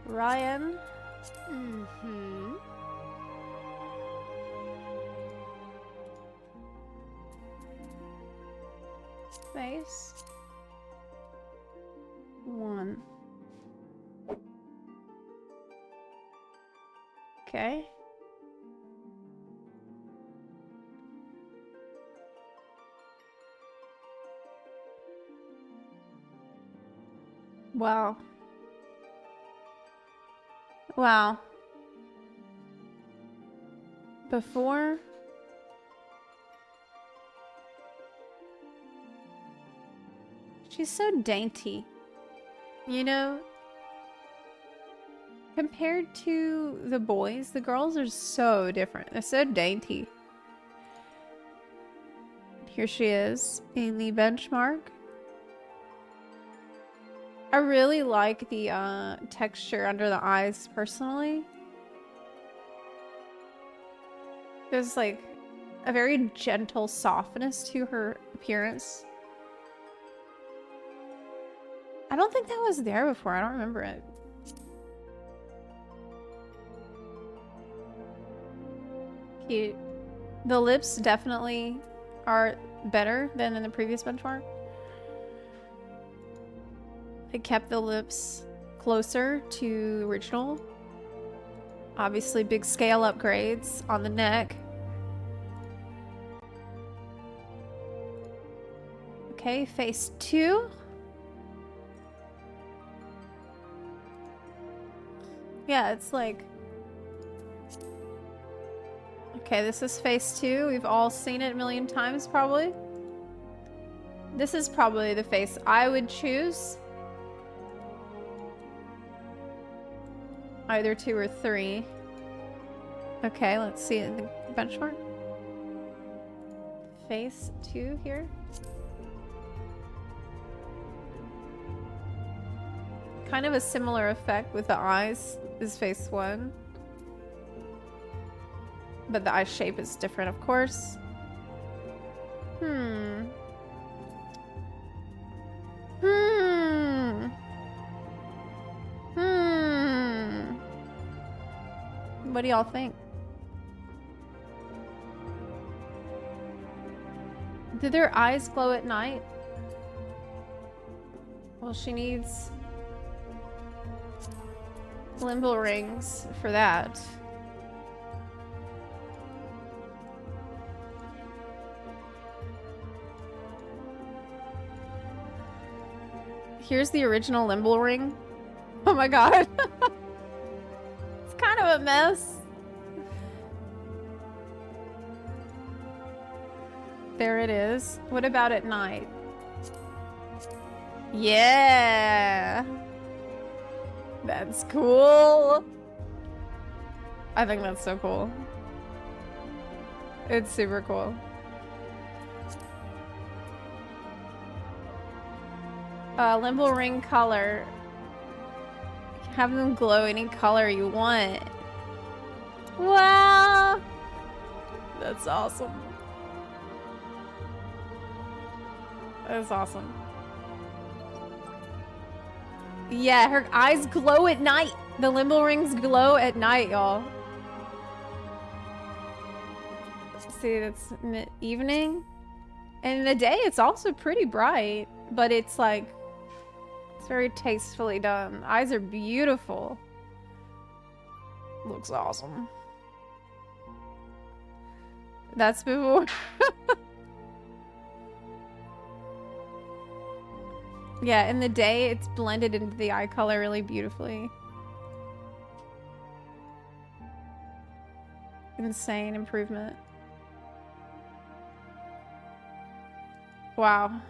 Ryan. Phase 1. Okay. Wow. Wow. Before... she's so dainty. You know? Compared to the boys, the girls are so different. They're so dainty. Here she is in the benchmark. I really like the texture under the eyes personally. There's like a very gentle softness to her appearance. I don't think that was there before. I don't remember it. Cute. The lips definitely are better than in the previous benchmark. They kept the lips closer to original. Obviously big scale upgrades on the neck. Okay, phase 2. Yeah, it's like... okay, this is phase 2. We've all seen it a million times, probably. This is probably the face I would choose. Either 2 or 3. Okay, let's see it in the benchmark. Phase 2 here. Kind of a similar effect with the eyes as phase 1. But the eye shape is different, of course. What do y'all think? Do their eyes glow at night? Well, she needs limbal rings for that. Here's the original Limble ring. Oh my god. It's kind of a mess. There it is. What about at night? Yeah. That's cool. I think that's so cool. It's super cool. Limbo ring color. Have them glow any color you want. Wow! That's awesome. That's awesome. Yeah, her eyes glow at night. The limbo rings glow at night, y'all. See, that's evening. And in the day, it's also pretty bright, but it's like, it's very tastefully done. Eyes are beautiful. Looks awesome. That's before. Yeah, in the day, it's blended into the eye color really beautifully. Insane improvement. Wow.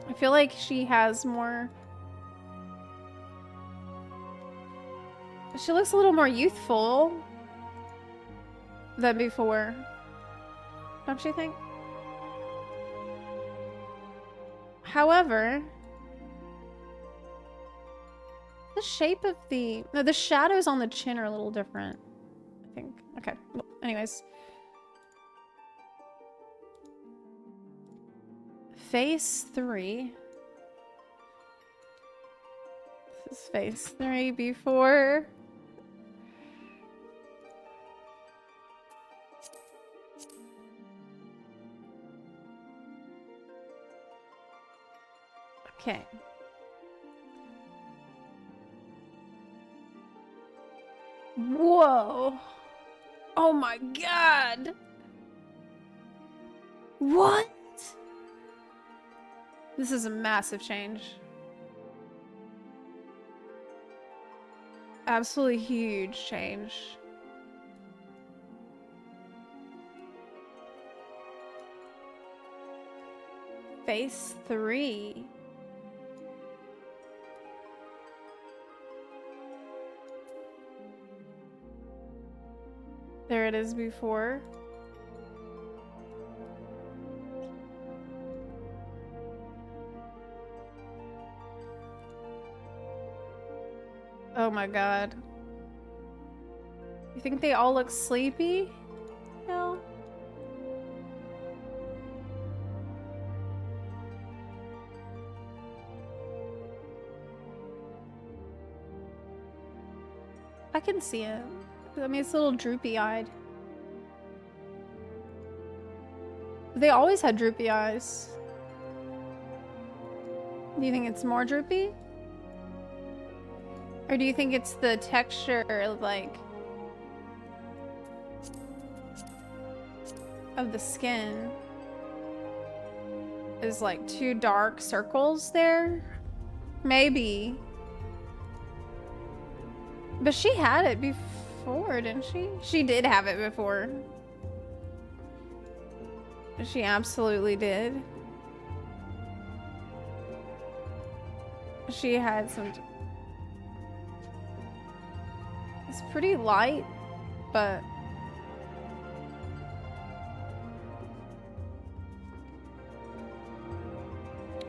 I feel like she has more... She looks a little more youthful than before. Don't you think? However, the shape of the... No, the shadows on the chin are a little different, I think. Okay, well, anyways. Phase 3. This is phase 3 before. Okay. Whoa. Oh my god. What? This is a massive change. Absolutely huge change. Phase 3. There it is before. Oh my god. You think they all look sleepy? No. I can see it. I mean, it's a little droopy-eyed. They always had droopy eyes. Do you think it's more droopy? Or do you think it's the texture, like, of the skin is like two dark circles there? Maybe. But she had it before, didn't she? She did have it before. She absolutely did. She had some... It's pretty light, but...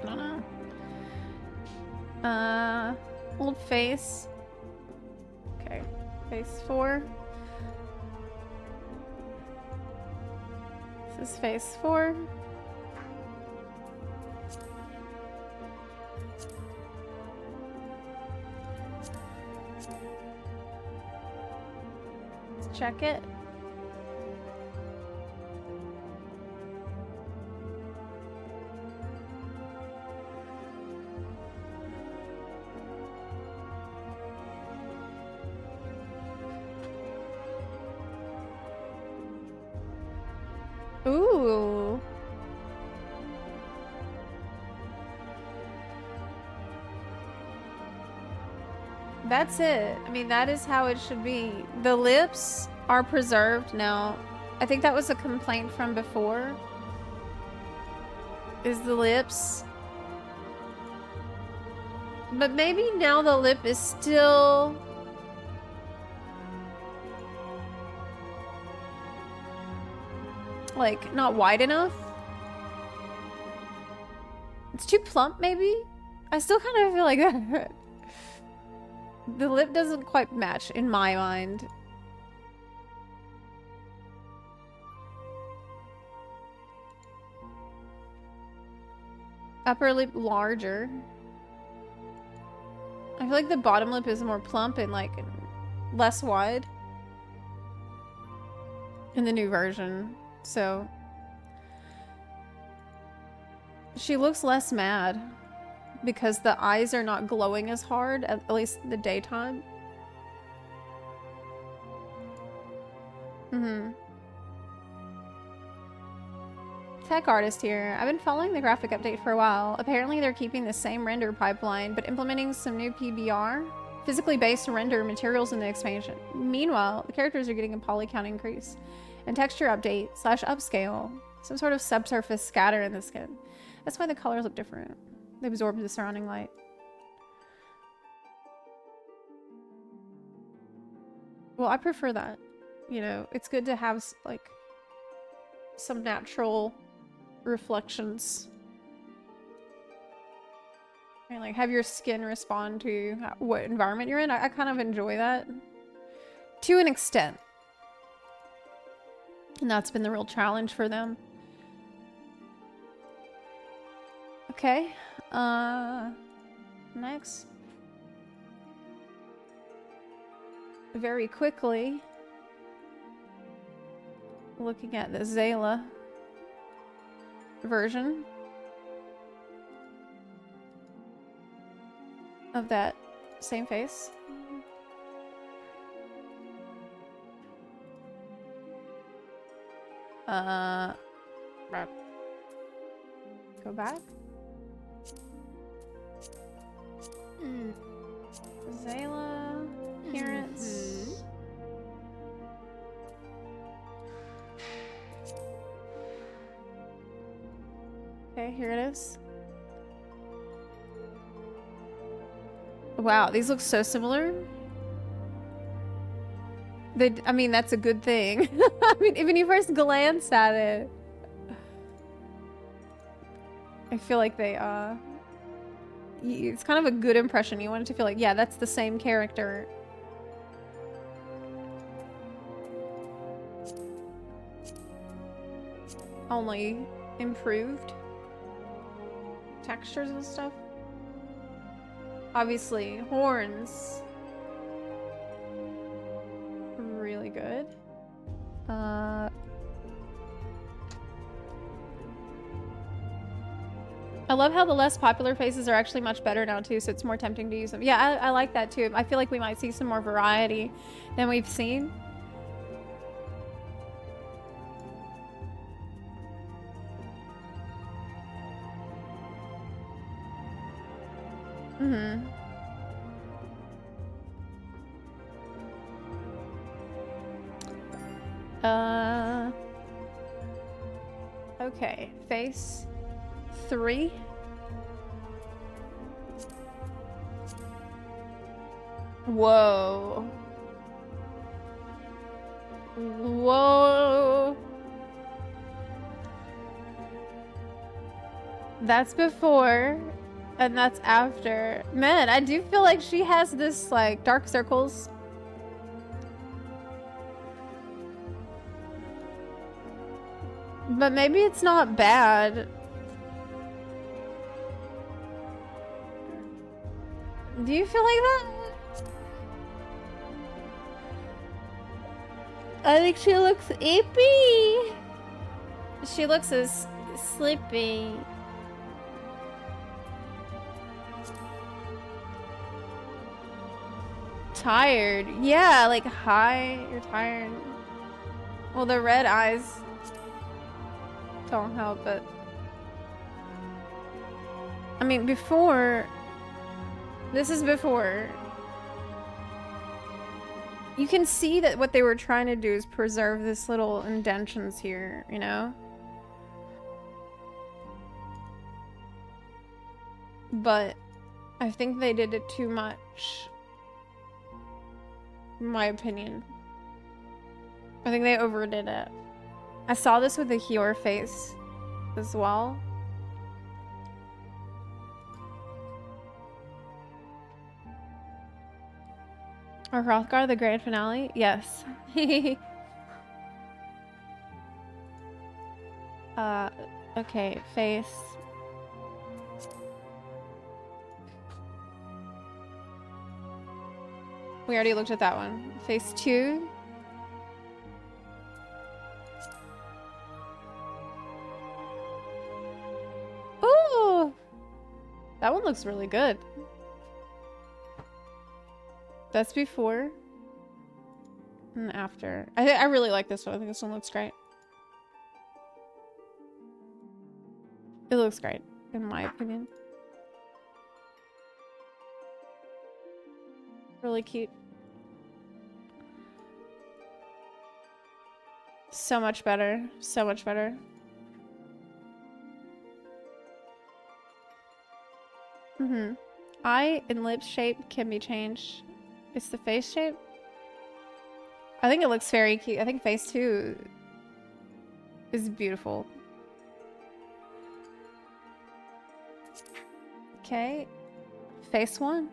I don't know. Old face. Okay, face 4. This is face 4. Let's check it. Ooh. That's it. I mean, that is how it should be. The lips are preserved now. I think that was a complaint from before. Is the lips. But maybe now the lip is still... like, not wide enough. It's too plump, maybe? I still kind of feel like that. The lip doesn't quite match in my mind. Upper lip larger. I feel like the bottom lip is more plump and like less wide in the new version. So she looks less mad because the eyes are not glowing as hard, at least in the daytime. Tech artist here. I've been following the graphic update for a while. Apparently they're keeping the same render pipeline, but implementing some new PBR, physically based render materials in the expansion. Meanwhile, the characters are getting a poly count increase and texture update / upscale. Some sort of subsurface scatter in the skin. That's why the colors look different. They absorb the surrounding light. Well, I prefer that. You know, it's good to have like some natural reflections and like have your skin respond to what environment you're in. I kind of enjoy that to an extent, and that's been the real challenge for them. Okay, next, very quickly looking at the Zepla version of that same face. Go back. Zepla appearance. Okay, here it is. Wow, these look so similar. I mean, that's a good thing. I mean, even you first glance at it, I feel like they, it's kind of a good impression. You want it to feel like, yeah, that's the same character. Only improved textures and stuff. Obviously, horns. Really good. I love how the less popular faces are actually much better now too, so it's more tempting to use them. Yeah, I like that too. I feel like we might see some more variety than we've seen. Okay, face 3. Whoa. Whoa. That's before, and that's after. Man, I do feel like she has this, like, dark circles. But maybe it's not bad. Do you feel like that? I think she looks ippy. She looks as sleepy. Tired. Yeah, like high. You're tired. Well, the red eyes don't help it. I mean, before. This is before. You can see that what they were trying to do is preserve this little indentions here, you know? But I think they did it too much. In my opinion. I think they overdid it. I saw this with the Hyur face as well. Or Hrothgar, the grand finale? Yes. Okay, face. We already looked at that one. Face 2. Ooh! That one looks really good. That's before and after. I really like this one. I think this one looks great. It looks great, in my opinion. Really cute. So much better. So much better. Eye and lip shape can be changed. It's the face shape? I think it looks very cute. I think face 2 is beautiful. Okay. Face 1.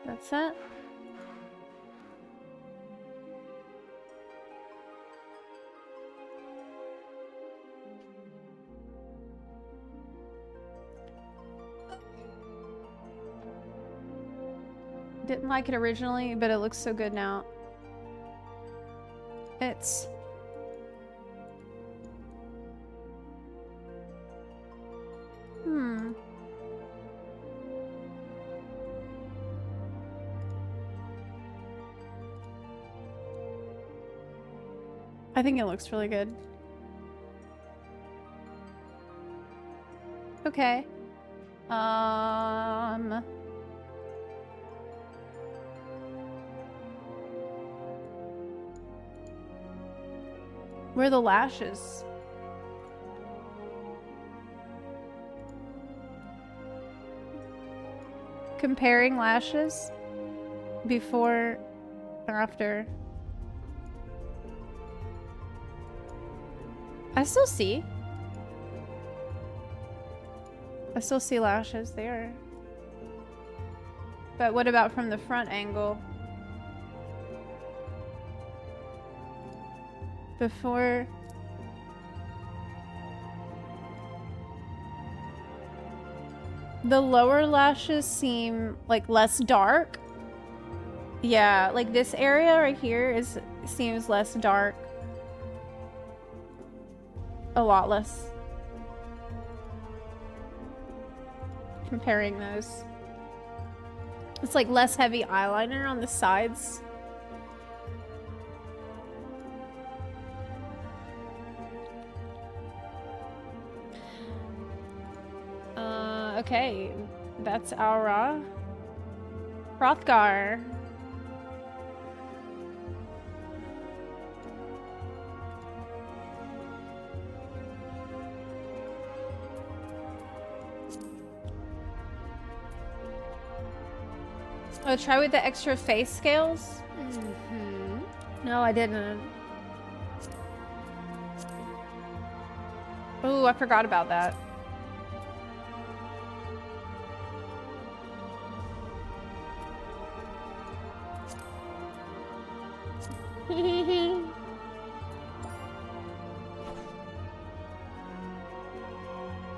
That's it. Didn't like it originally, but it looks so good now. It's... I think it looks really good. Okay. Where are the lashes? Comparing lashes before or after. I still see lashes there. But what about from the front angle? Before... The lower lashes seem like less dark. Yeah, like this area right here seems less dark. A lot less. Comparing those. It's like less heavy eyeliner on the sides. Okay. That's our Hrothgar. Oh, try with the extra face scales? No, I didn't. Oh, I forgot about that.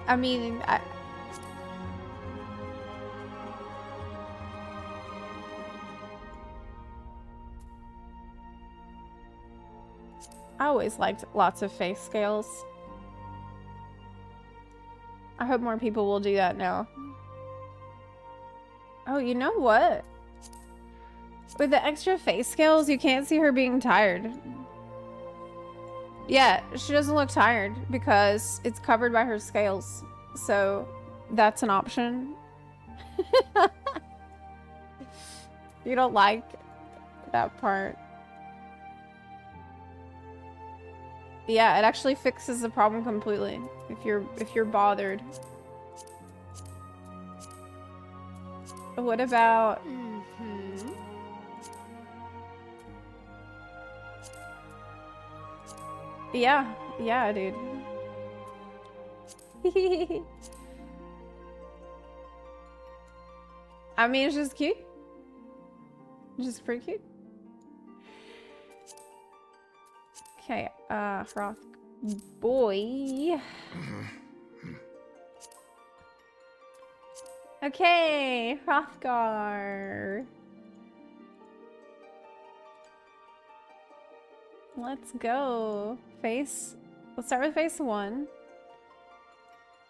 I mean, I always liked lots of face scales. I hope more people will do that now. Oh, you know what? With the extra face scales, you can't see her being tired. Yeah, she doesn't look tired because it's covered by her scales. So that's an option. You don't like that part. Yeah, it actually fixes the problem completely if you're bothered. What about Yeah, yeah, dude. I mean, it's just cute. It's just pretty cute. Okay, Hroth boy. Okay, Hrothgar. Let's go. Face. Let's start with face 1.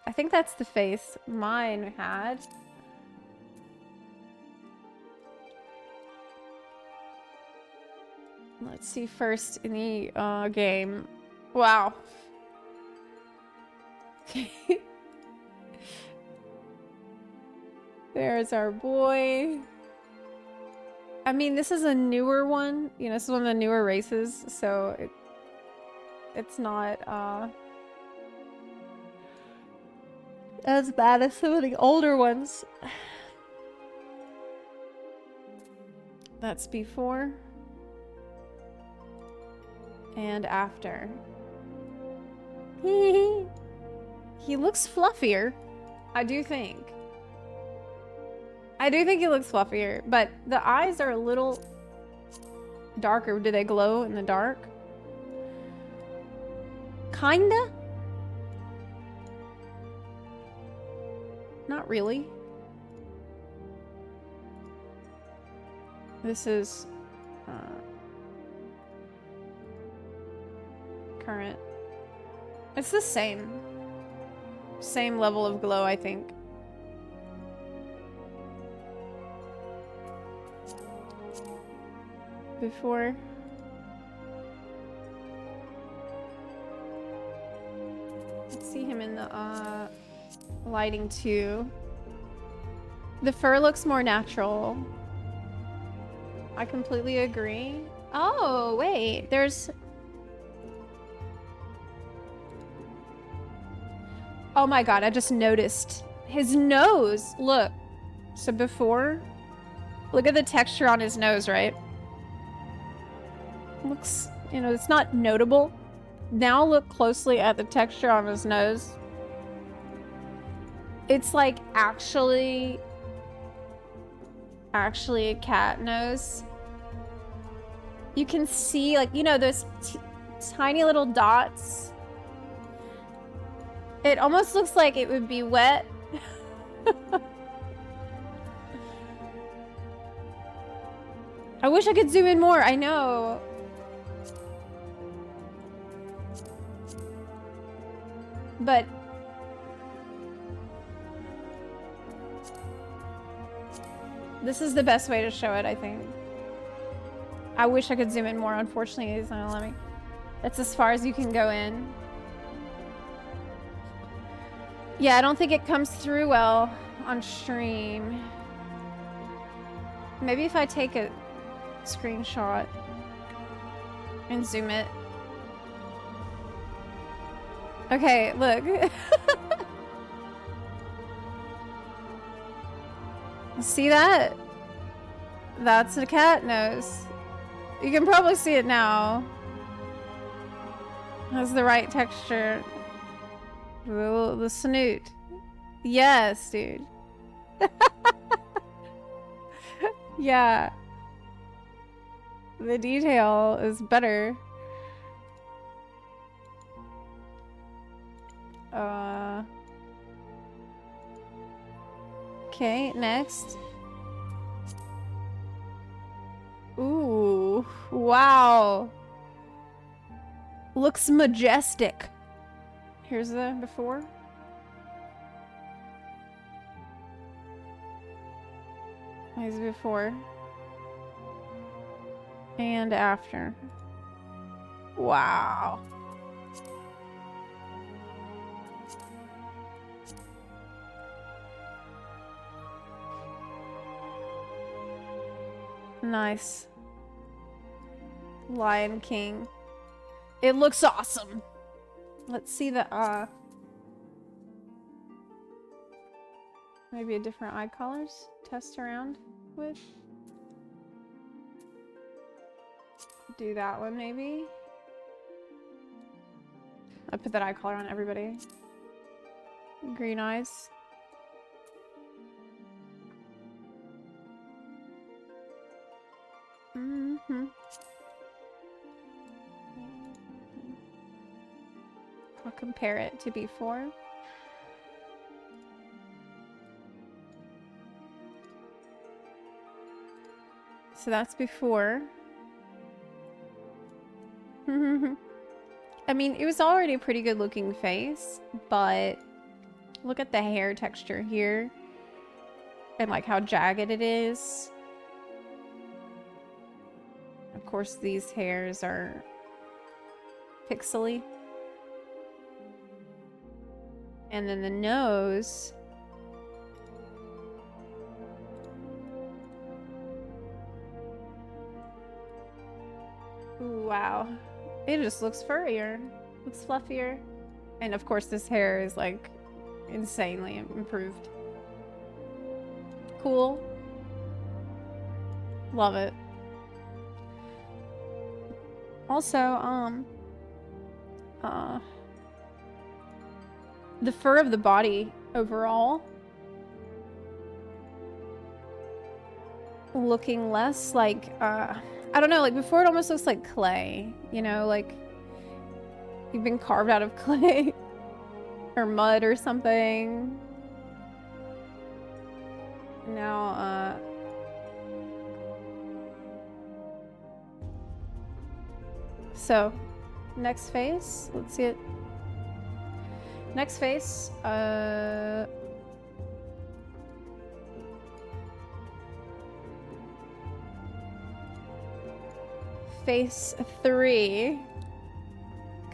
I think that's the face mine had. Let's see first in the game. Wow. There's our boy. I mean, this is a newer one. You know, this is one of the newer races, so it's not as bad as some of the older ones. That's before and after. He looks fluffier, I do think. I do think he looks fluffier, but the eyes are a little darker. Do they glow in the dark? Kinda? Not really. This is current. It's the same level of glow, I think. Before. Let's see him in the lighting too. The fur looks more natural. I completely agree. Oh, wait, there's... Oh my god, I just noticed his nose. Look. So before, look at the texture on his nose, right? Looks, you know, it's not notable. Now look closely at the texture on his nose. It's like actually a cat nose. You can see, like, you know, those tiny little dots. It almost looks like it would be wet. I wish I could zoom in more. I know. But this is the best way to show it, I think. I wish I could zoom in more. Unfortunately, it's not gonna let me. That's as far as you can go in. Yeah, I don't think it comes through well on stream. Maybe if I take a screenshot and zoom it. Okay, look. See that? That's a cat nose. You can probably see it now. Has the right texture. The snoot. Yes, dude. Yeah. The detail is better. Okay, next. Ooh, wow. Looks majestic. Here's the before. Here's before. And after. Wow. Nice. Lion King. It looks awesome. Let's see the, maybe a different eye colors? Test around with? Do that one, maybe? I put that eye color on everybody. Green eyes. I'll compare it to before. So that's before. I mean, it was already a pretty good looking face, but look at the hair texture here and like how jagged it is. Of course, these hairs are pixely. And then the nose. Ooh, wow. It just looks furrier. Looks fluffier. And of course, this hair is like insanely improved. Cool. Love it. Also, the fur of the body overall looking less like, I don't know, like before it almost looks like clay, you know, like you've been carved out of clay or mud or something. Now, so next face, let's see it. Next face, face 3.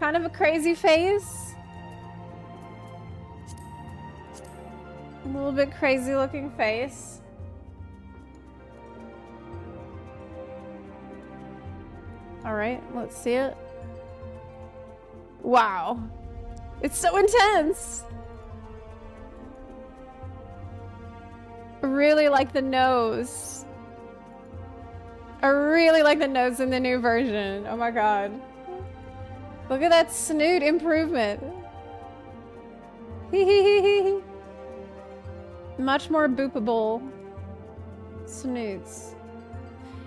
Kind of a crazy face. A little bit crazy looking face. All right, let's see it. Wow. It's so intense. I really like the nose. I really like the nose in the new version. Oh my god. Look at that snoot improvement. Much more boopable snoots.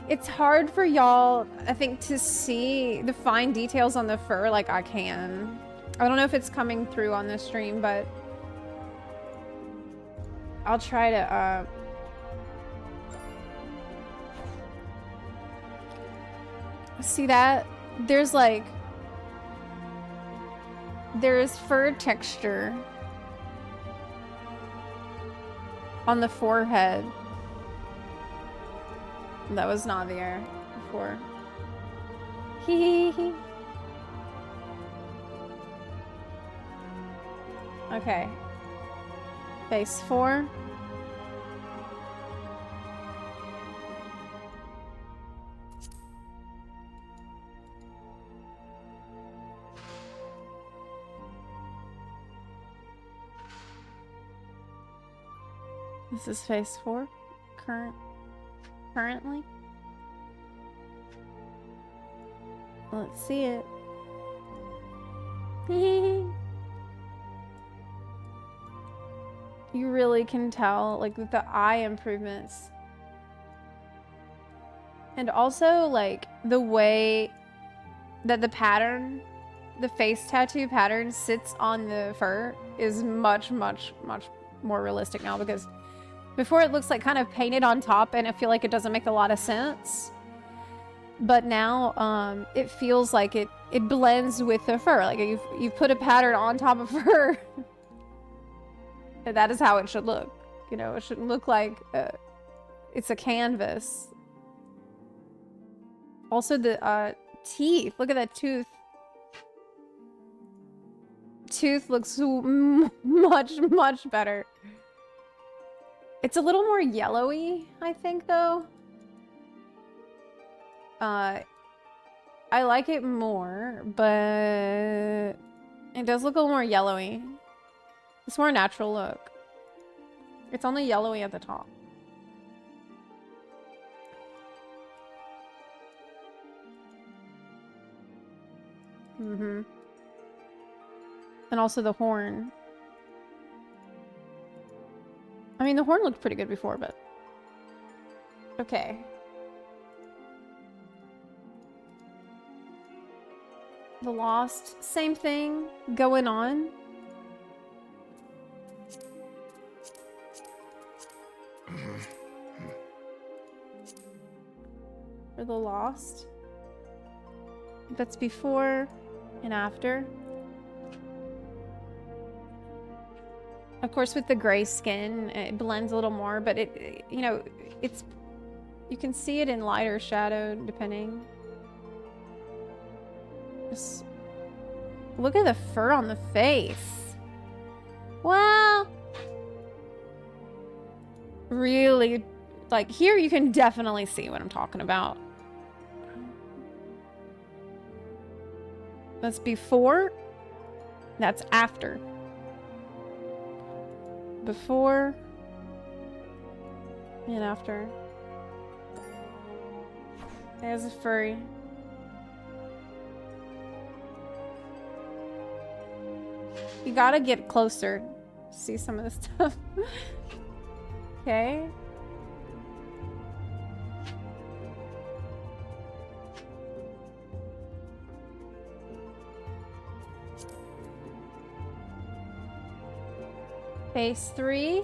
It's hard for y'all, I think, to see the fine details on the fur like I can. I don't know if it's coming through on the stream, but I'll try to, see that? There's like, there's fur texture on the forehead that was not there before. Hee hee hee. Okay. Face 4. This is face 4. Currently. Let's see it. You really can tell, like, with the eye improvements. And also, like, the way that the pattern, the face tattoo pattern sits on the fur is much, much, much more realistic now, because before it looks like kind of painted on top and I feel like it doesn't make a lot of sense. But now, it feels like it blends with the fur. Like you've put a pattern on top of fur. And that is how it should look. You know, it shouldn't look like it's a canvas. Also the teeth. Look at that tooth. Tooth looks much, much better. It's a little more yellowy, I think, though. I like it more, but it does look a little more yellowy. It's more natural look. It's only yellowy at the top. Mm-hmm. And also the horn. I mean, the horn looked pretty good before, but... Okay. The Lost, same thing going on. For the Lost. That's before and after. Of course, with the gray skin, it blends a little more, but it, you know, it's, you can see it in lighter shadow, depending. Just look at the fur on the face. Wow. Really, like, here you can definitely see what I'm talking about. That's before, that's after. Before and after. There's a furry. You gotta get closer. See some of this stuff. Okay. Phase 3.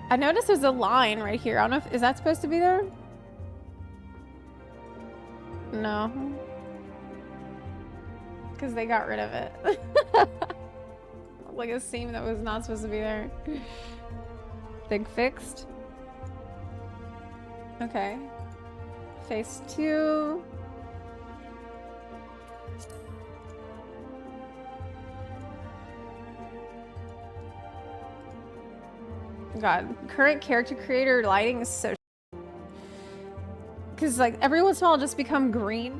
I noticed there's a line right here. I don't know if, is that supposed to be there? No. Because they got rid of it. Like a seam that was not supposed to be there. Big fixed. Okay. Phase 2. God, current character creator lighting is so because like every once in a while I'll just become green.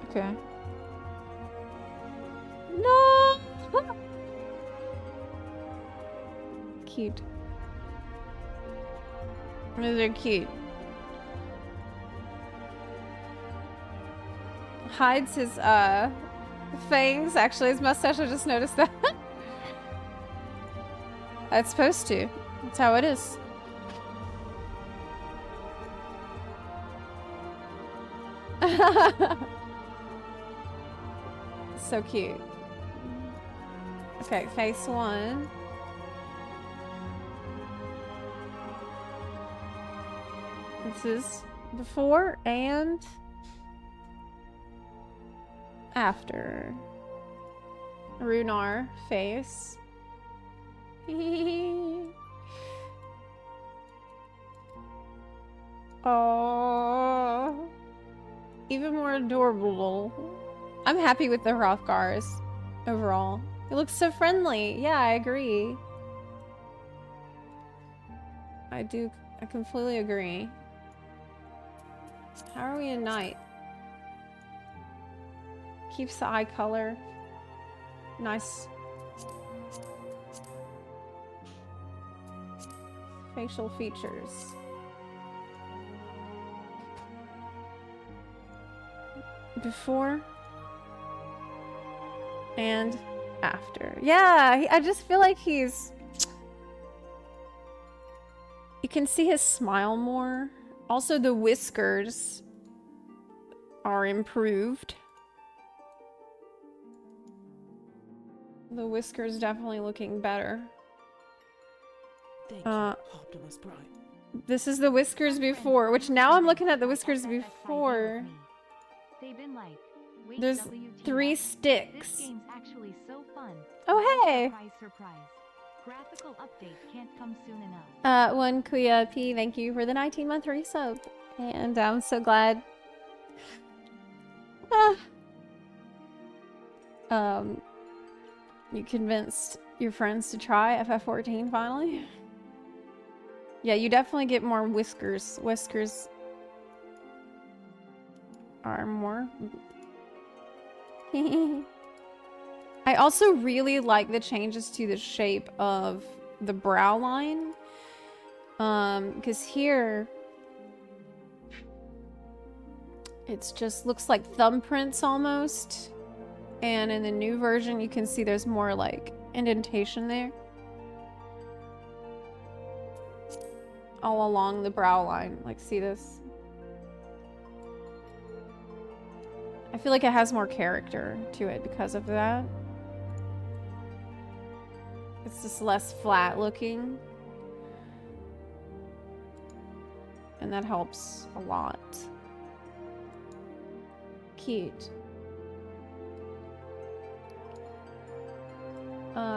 Okay. No. Cute. Those are cute. Hides his fangs. Actually, his mustache. I just noticed that. It's supposed to. That's how it is. So cute. Okay, phase 1. This is before and after. Runar face. Oh, even more adorable. I'm happy with the Hrothgars overall. It looks so friendly. Yeah, I agree. I completely agree. How are we in night? Keeps the eye color. Nice. Facial features. Before and after. Yeah, I just feel like he's... You can see his smile more. Also, the whiskers are improved. The whiskers definitely looking better. Thank you, Optimus Prime. This is the whiskers before, which now I'm looking at the whiskers before. They've been like, There's 3 sticks. This game's actually so fun. Oh, hey! Surprise, surprise. Graphical update can't come soon enough. One Kuya P, thank you for the 19-month resub. And I'm so glad. You convinced your friends to try FF14 finally. Yeah, you definitely get more whiskers. Whiskers are more. I also really like the changes to the shape of the brow line. Because here it's just looks like thumbprints almost. And in the new version, you can see there's more like indentation there. All along the brow line. Like, see this? I feel like it has more character to it because of that. It's just less flat looking. And that helps a lot. Cute.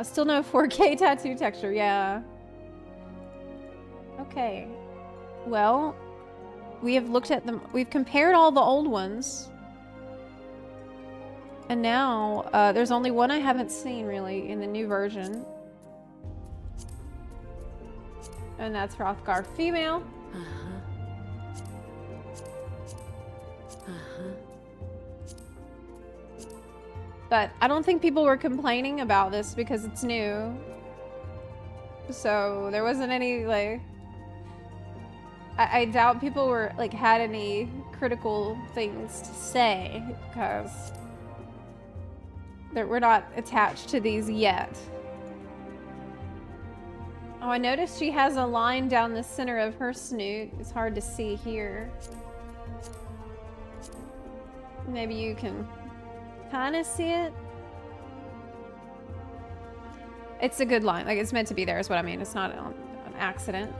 Still no 4K tattoo texture, yeah. Okay. Well, we have looked at them. We've compared all the old ones. And now, there's only one I haven't seen, really, in the new version. And that's Hrothgar female. But I don't think people were complaining about this because it's new. So there wasn't any, like... I doubt people were, like, had any critical things to say because... we're not attached to these yet. Oh, I noticed she has a line down the center of her snoot. It's hard to see here. Maybe you can kind of see it. It's a good line. Like, it's meant to be there is what I mean. It's not an accident.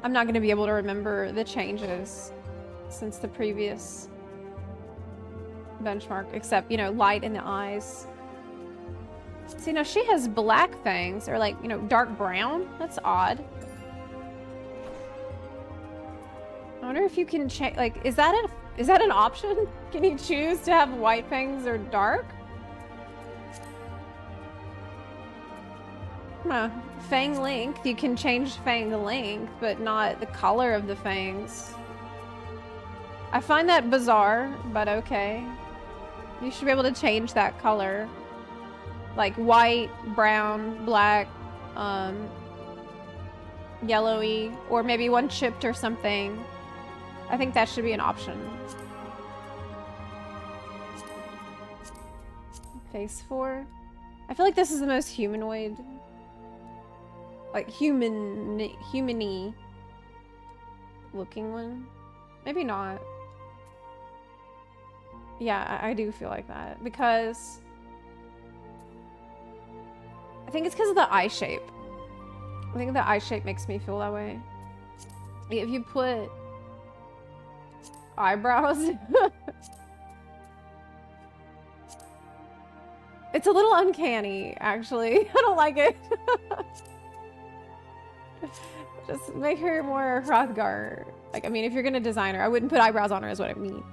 I'm not going to be able to remember the changes since the previous benchmark, except, you know, light in the eyes. See, now she has black fangs, or like, you know, dark brown. That's odd. I wonder if you can change, like, is that an option? Can you choose to have white fangs or dark? Fang length, you can change fang length, but not the color of the fangs. I find that bizarre, but okay. You should be able to change that color. Like white, brown, black, yellowy, or maybe one chipped or something. I think that should be an option. Face 4. I feel like this is the most humanoid, like human-y looking one. Maybe not. Yeah, I do feel like that because I think it's because of the eye shape. I think the eye shape makes me feel that way. If you put eyebrows, it's a little uncanny, actually. I don't like it. Just make her more Hrothgar. Like, I mean, if you're gonna design her, I wouldn't put eyebrows on her, is what I mean.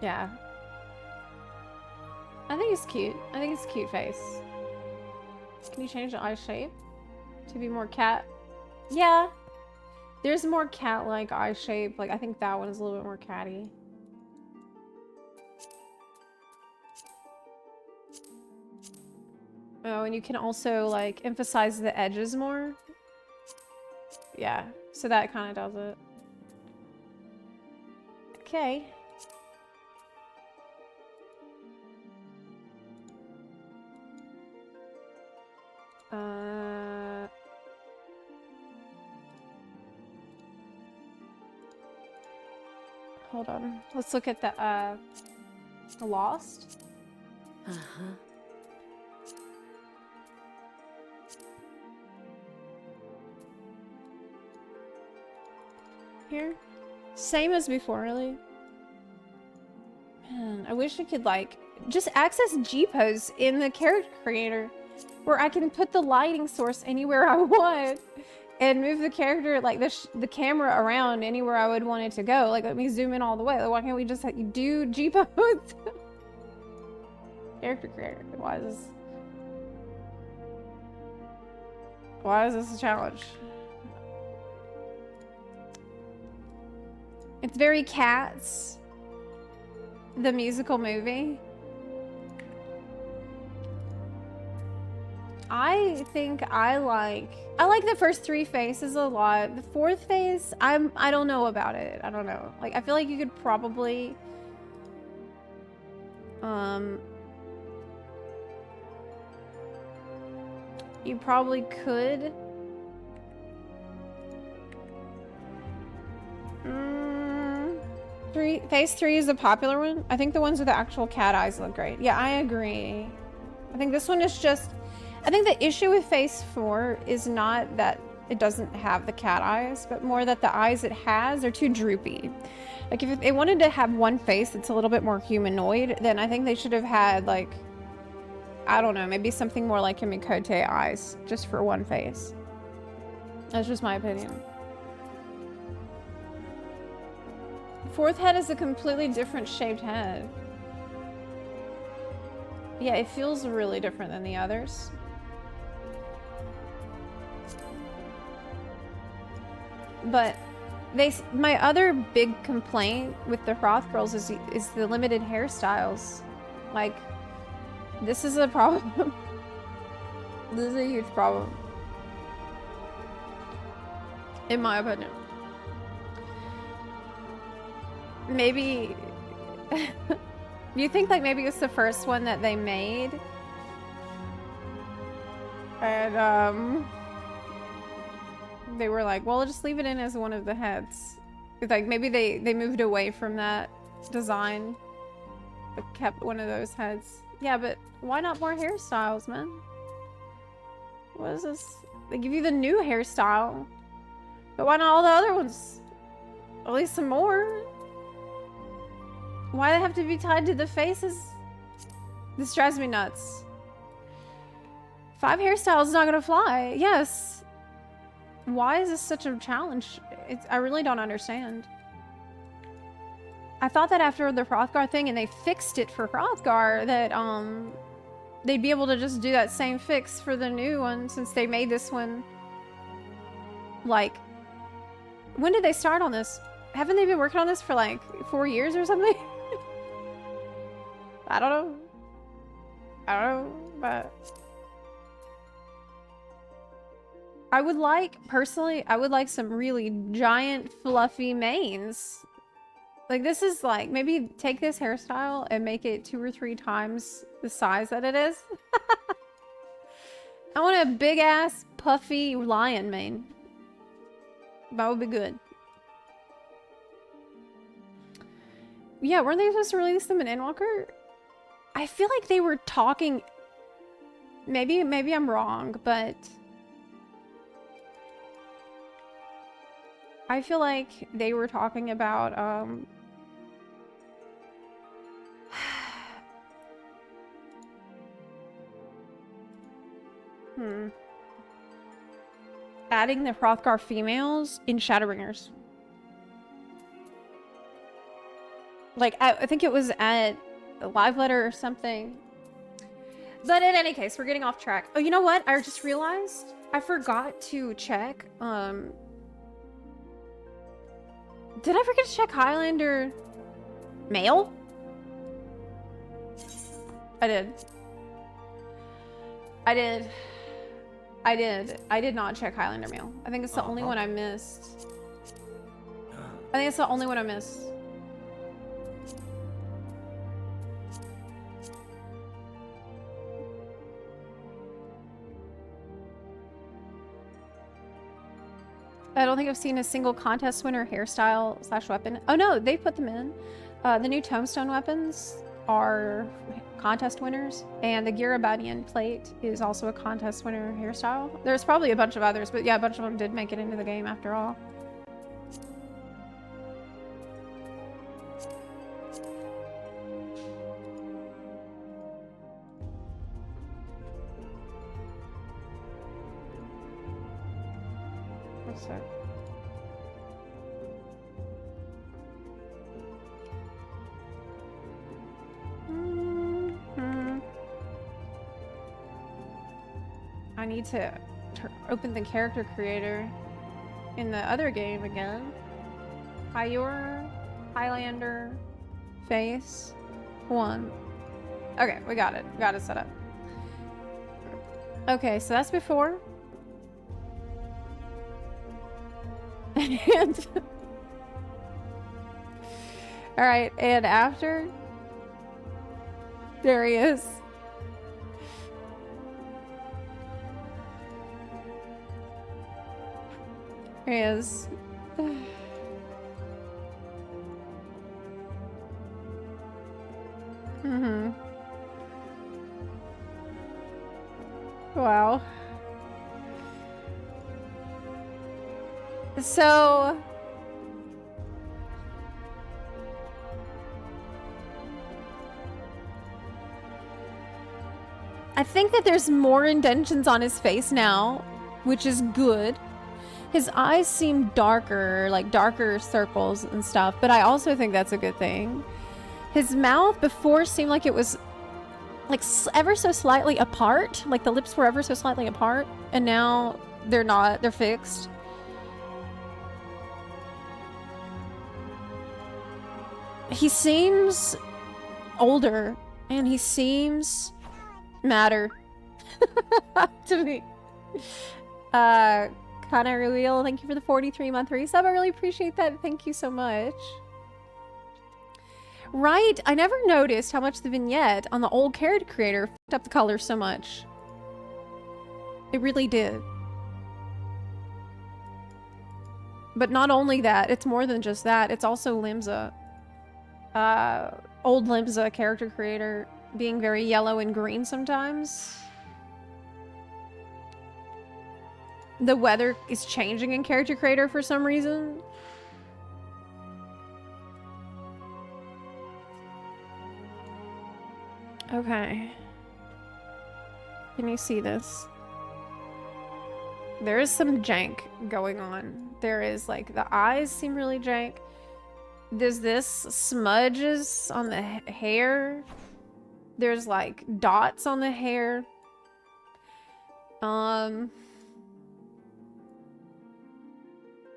Yeah. I think it's cute. I think it's a cute face. Can you change the eye shape to be more cat? Yeah. There's more cat-like eye shape. Like, I think that one is a little bit more catty. Oh, and you can also, like, emphasize the edges more. Yeah. So that kind of does it. Okay. Hold on. Let's look at the Lost. Here. Same as before, really. Man, I wish I could, like, just access G-pose in the character creator where I can put the lighting source anywhere I want and move the character, like the camera around anywhere I would want it to go. Like, let me zoom in all the way. Like, why can't we just do G pose? Character creator. Why is this a challenge? It's very Cats, the musical movie. I think I like the first 3 faces a lot. The 4th face, I don't know about it. I don't know. Like, I feel like you could probably you probably could Phase 3 is the popular one. I think the ones with the actual cat eyes look great. Yeah, I agree. I think this one is just... I think the issue with Phase 4 is not that it doesn't have the cat eyes, but more that the eyes it has are too droopy. Like, if they wanted to have one face that's a little bit more humanoid, then I think they should have had, like... I don't know, maybe something more like Mikote eyes, just for one face. That's just my opinion. 4th head is a completely different shaped head. Yeah, it feels really different than the others. But my other big complaint with the Hrothgars is the limited hairstyles. Like, this is a problem. This is a huge problem, in my opinion. Maybe you think like maybe it's the first one that they made, and they were like, well, just leave it in as one of the heads. It's like maybe they moved away from that design but kept one of those heads. Yeah, but why not more hairstyles, man? What is this? They give you the new hairstyle, but why not all the other ones? At least some more. Why do they have to be tied to the faces? This drives me nuts. 5 hairstyles is not gonna fly. Yes. Why is this such a challenge? I really don't understand. I thought that after the Hrothgar thing and they fixed it for Hrothgar that they'd be able to just do that same fix for the new one since they made this one. Like, when did they start on this? Haven't they been working on this for like 4 years or something? I don't know. I don't know, but I would like, personally, I would like some really giant fluffy manes. Like, this is like, maybe take this hairstyle and make it 2 or 3 times the size that it is. I want a big ass puffy lion mane. That would be good. Yeah, weren't they supposed to release them in Endwalker? I feel like they were talking... Maybe I'm wrong, but... I feel like they were talking about, adding the Hrothgar females in Shadowbringers. Like, I think it was at a live letter or something. But in any case, we're getting off track. Oh, you know what? I just realized I forgot to check. Did I forget to check Highlander mail? I did. I did not check Highlander mail. I think it's the only one I missed. I think it's the only one I missed. I don't think I've seen a single contest winner hairstyle / weapon. Oh no, they put them in. The new Tombstone weapons are contest winners, and the Girabadian plate is also a contest winner hairstyle. There's probably a bunch of others, but yeah, a bunch of them did make it into the game after all. So. I need to open the character creator in the other game again. Hyur, Highlander, face, 1. Okay, we got it. Got it set up. Okay, so that's before. And all right, and after. There he is. There he is. Mm-hmm. Wow. So I think that there's more indentions on his face now, which is good. His eyes seem darker, like darker circles and stuff, but I also think that's a good thing. His mouth before seemed like it was like ever so slightly apart, like the lips were ever so slightly apart, and now they're not, they're fixed. He seems older, and he seems madder to me. Kana Reveal, thank you for the 43-month resub. I really appreciate that. Thank you so much. Right, I never noticed how much the vignette on the old character creator f***ed up the color so much. It really did. But not only that, it's more than just that. It's also Limsa. Old Limsa character creator being very yellow and green sometimes. The weather is changing in character creator for some reason. Okay. Can you see this? There is some jank going on. There is, like, the eyes seem really jank. There's this smudges on the hair. There's, like, dots on the hair.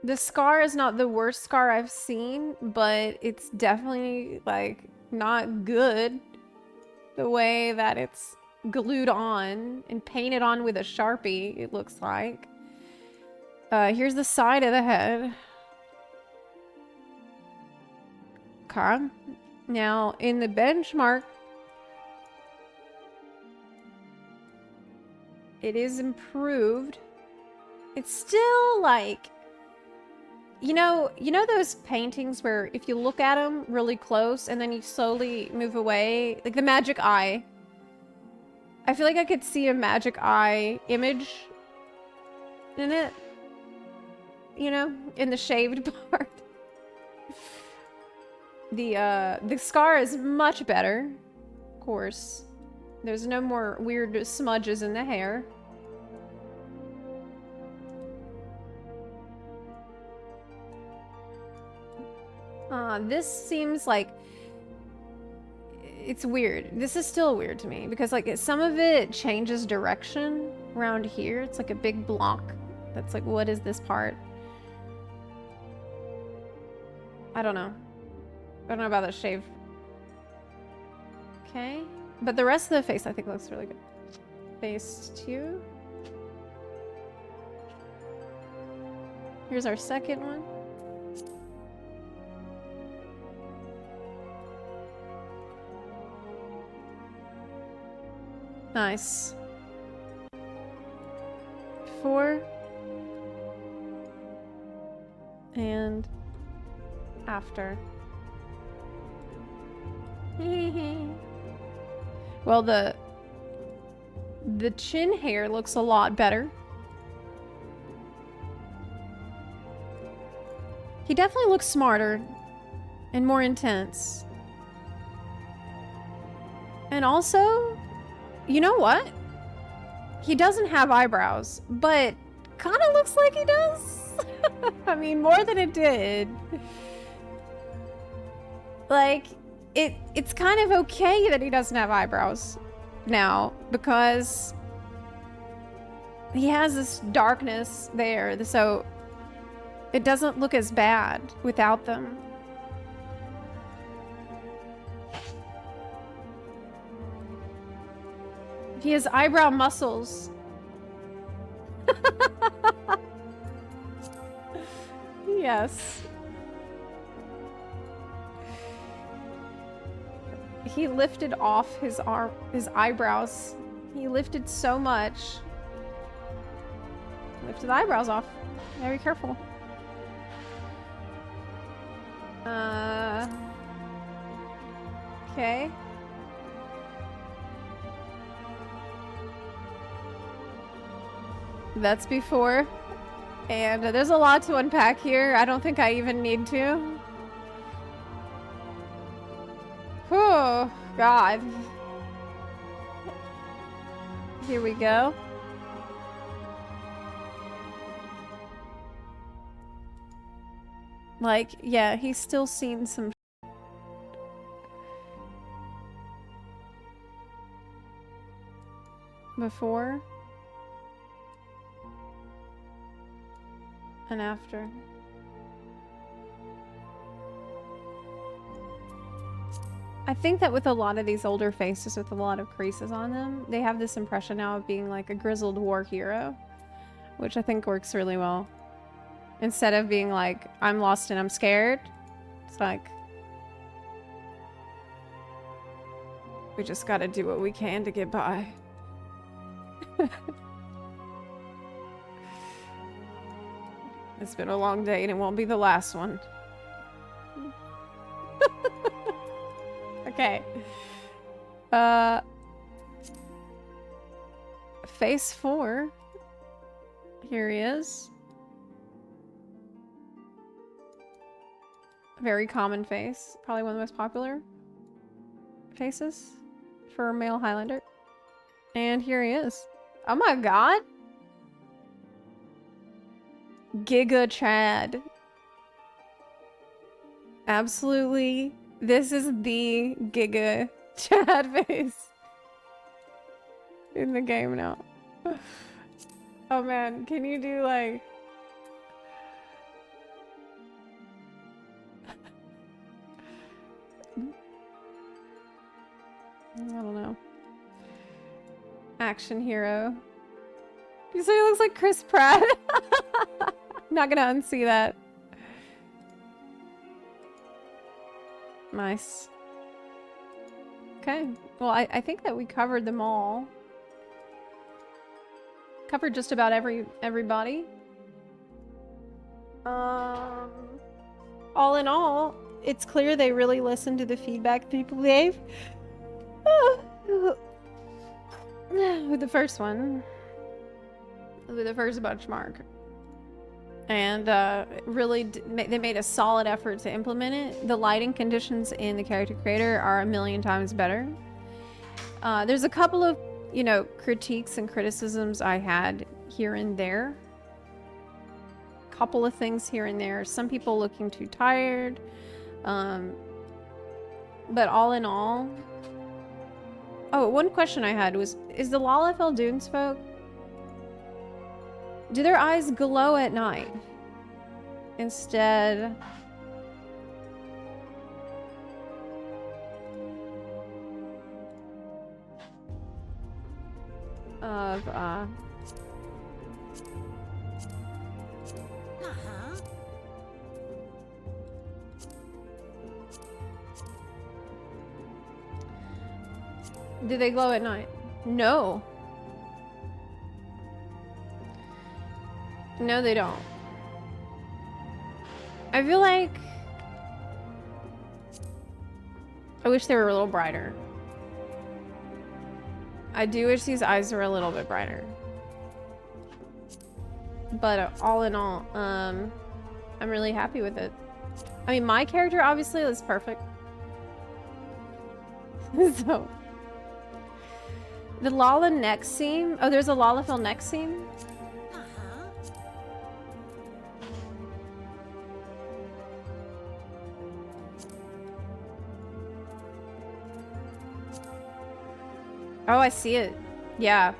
The scar is not the worst scar I've seen, but it's definitely, like, not good. The way that it's glued on and painted on with a Sharpie, it looks like. Here's the side of the head. Okay. Now, in the benchmark, it is improved. It's still, like... You know those paintings where if you look at them really close and then you slowly move away? Like the magic eye. I feel like I could see a magic eye image in it. You know, in the shaved part. The scar is much better. Of course. There's no more weird smudges in the hair. This seems like it's weird. This is still weird to me because like some of it changes direction around here. It's like a big block. That's like, what is this part? I don't know. I don't know about that shave. Okay. But the rest of the face I think looks really good. Face 2. Here's our second one. Nice. 4. And after. Well, the chin hair looks a lot better. He definitely looks smarter and more intense. And also, you know what? He doesn't have eyebrows, but kind of looks like he does. I mean, more than it did. Like, it's kind of okay that he doesn't have eyebrows now, because he has this darkness there, so it doesn't look as bad without them. He has eyebrow muscles. Yes. He lifted off his eyebrows. He lifted so much. Lifted the eyebrows off. Gotta be careful. Okay. That's before. And there's a lot to unpack here. I don't think I even need to. Oh, God. Here we go. Like, yeah, he's still seen some before and after. I think that with a lot of these older faces with a lot of creases on them, they have this impression now of being like a grizzled war hero, which I think works really well. Instead of being like, I'm lost and I'm scared, it's like, we just gotta do what we can to get by. It's been a long day and it won't be the last one. Okay. Phase 4. Here he is. Very common face. Probably one of the most popular faces for a male Highlander. And here he is. Oh my god! Giga Chad. Absolutely. This is the Giga Chad face in the game now. Oh man, can you do like... I don't know. Action hero. You say he looks like Chris Pratt? Not gonna unsee that. Nice. Okay. Well, I think that we covered them all. Covered just about everybody. All in all, it's clear they really listened to the feedback people gave. With the first one. With the first benchmark. And really, they made a solid effort to implement it. The lighting conditions in the character creator are a million times better. There's a couple of, you know, critiques and criticisms I had here and there. Couple of things here and there. Some people looking too tired. But all in all... Oh, one question I had was, is the Lalafell Dunes folk... do their eyes glow at night? Instead... of, do they glow at night? No. No, they don't. I feel like... I wish they were a little brighter. I do wish these eyes were a little bit brighter. But all in all, I'm really happy with it. I mean, my character obviously is perfect. So... the Lala neck seam... oh, there's a Lalafell neck seam? Oh, I see it. Yeah.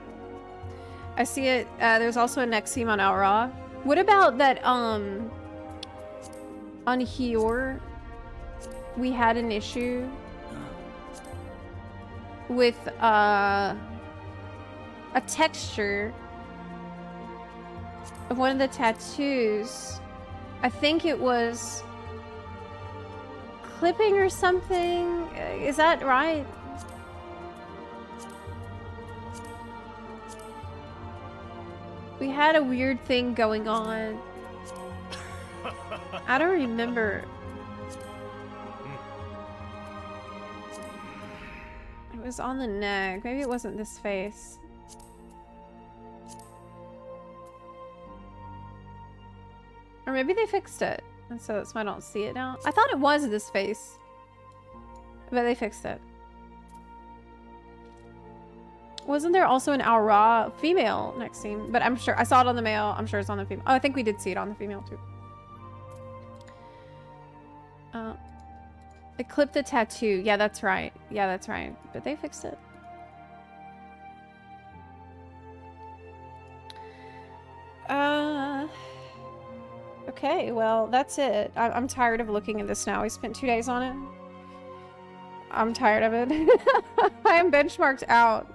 I see it. There's also a next seam on Aura. What about that, on Hyur, we had an issue with, a texture of one of the tattoos. I think it was clipping or something. Is that right? We had a weird thing going on. I don't remember. It was on the neck. Maybe it wasn't this face. Or maybe they fixed it. And so that's why I don't see it now. I thought it was this face. But they fixed it. Wasn't there also an Aura female next scene? But I'm sure I saw it on the male. I'm sure it's on the female. Oh, I think we did see it on the female too. It clipped the tattoo. Yeah, that's right. Yeah, that's right. But they fixed it. Okay, well, that's it. I'm tired of looking at this now. We spent 2 days on it. I'm tired of it. I am benchmarked out.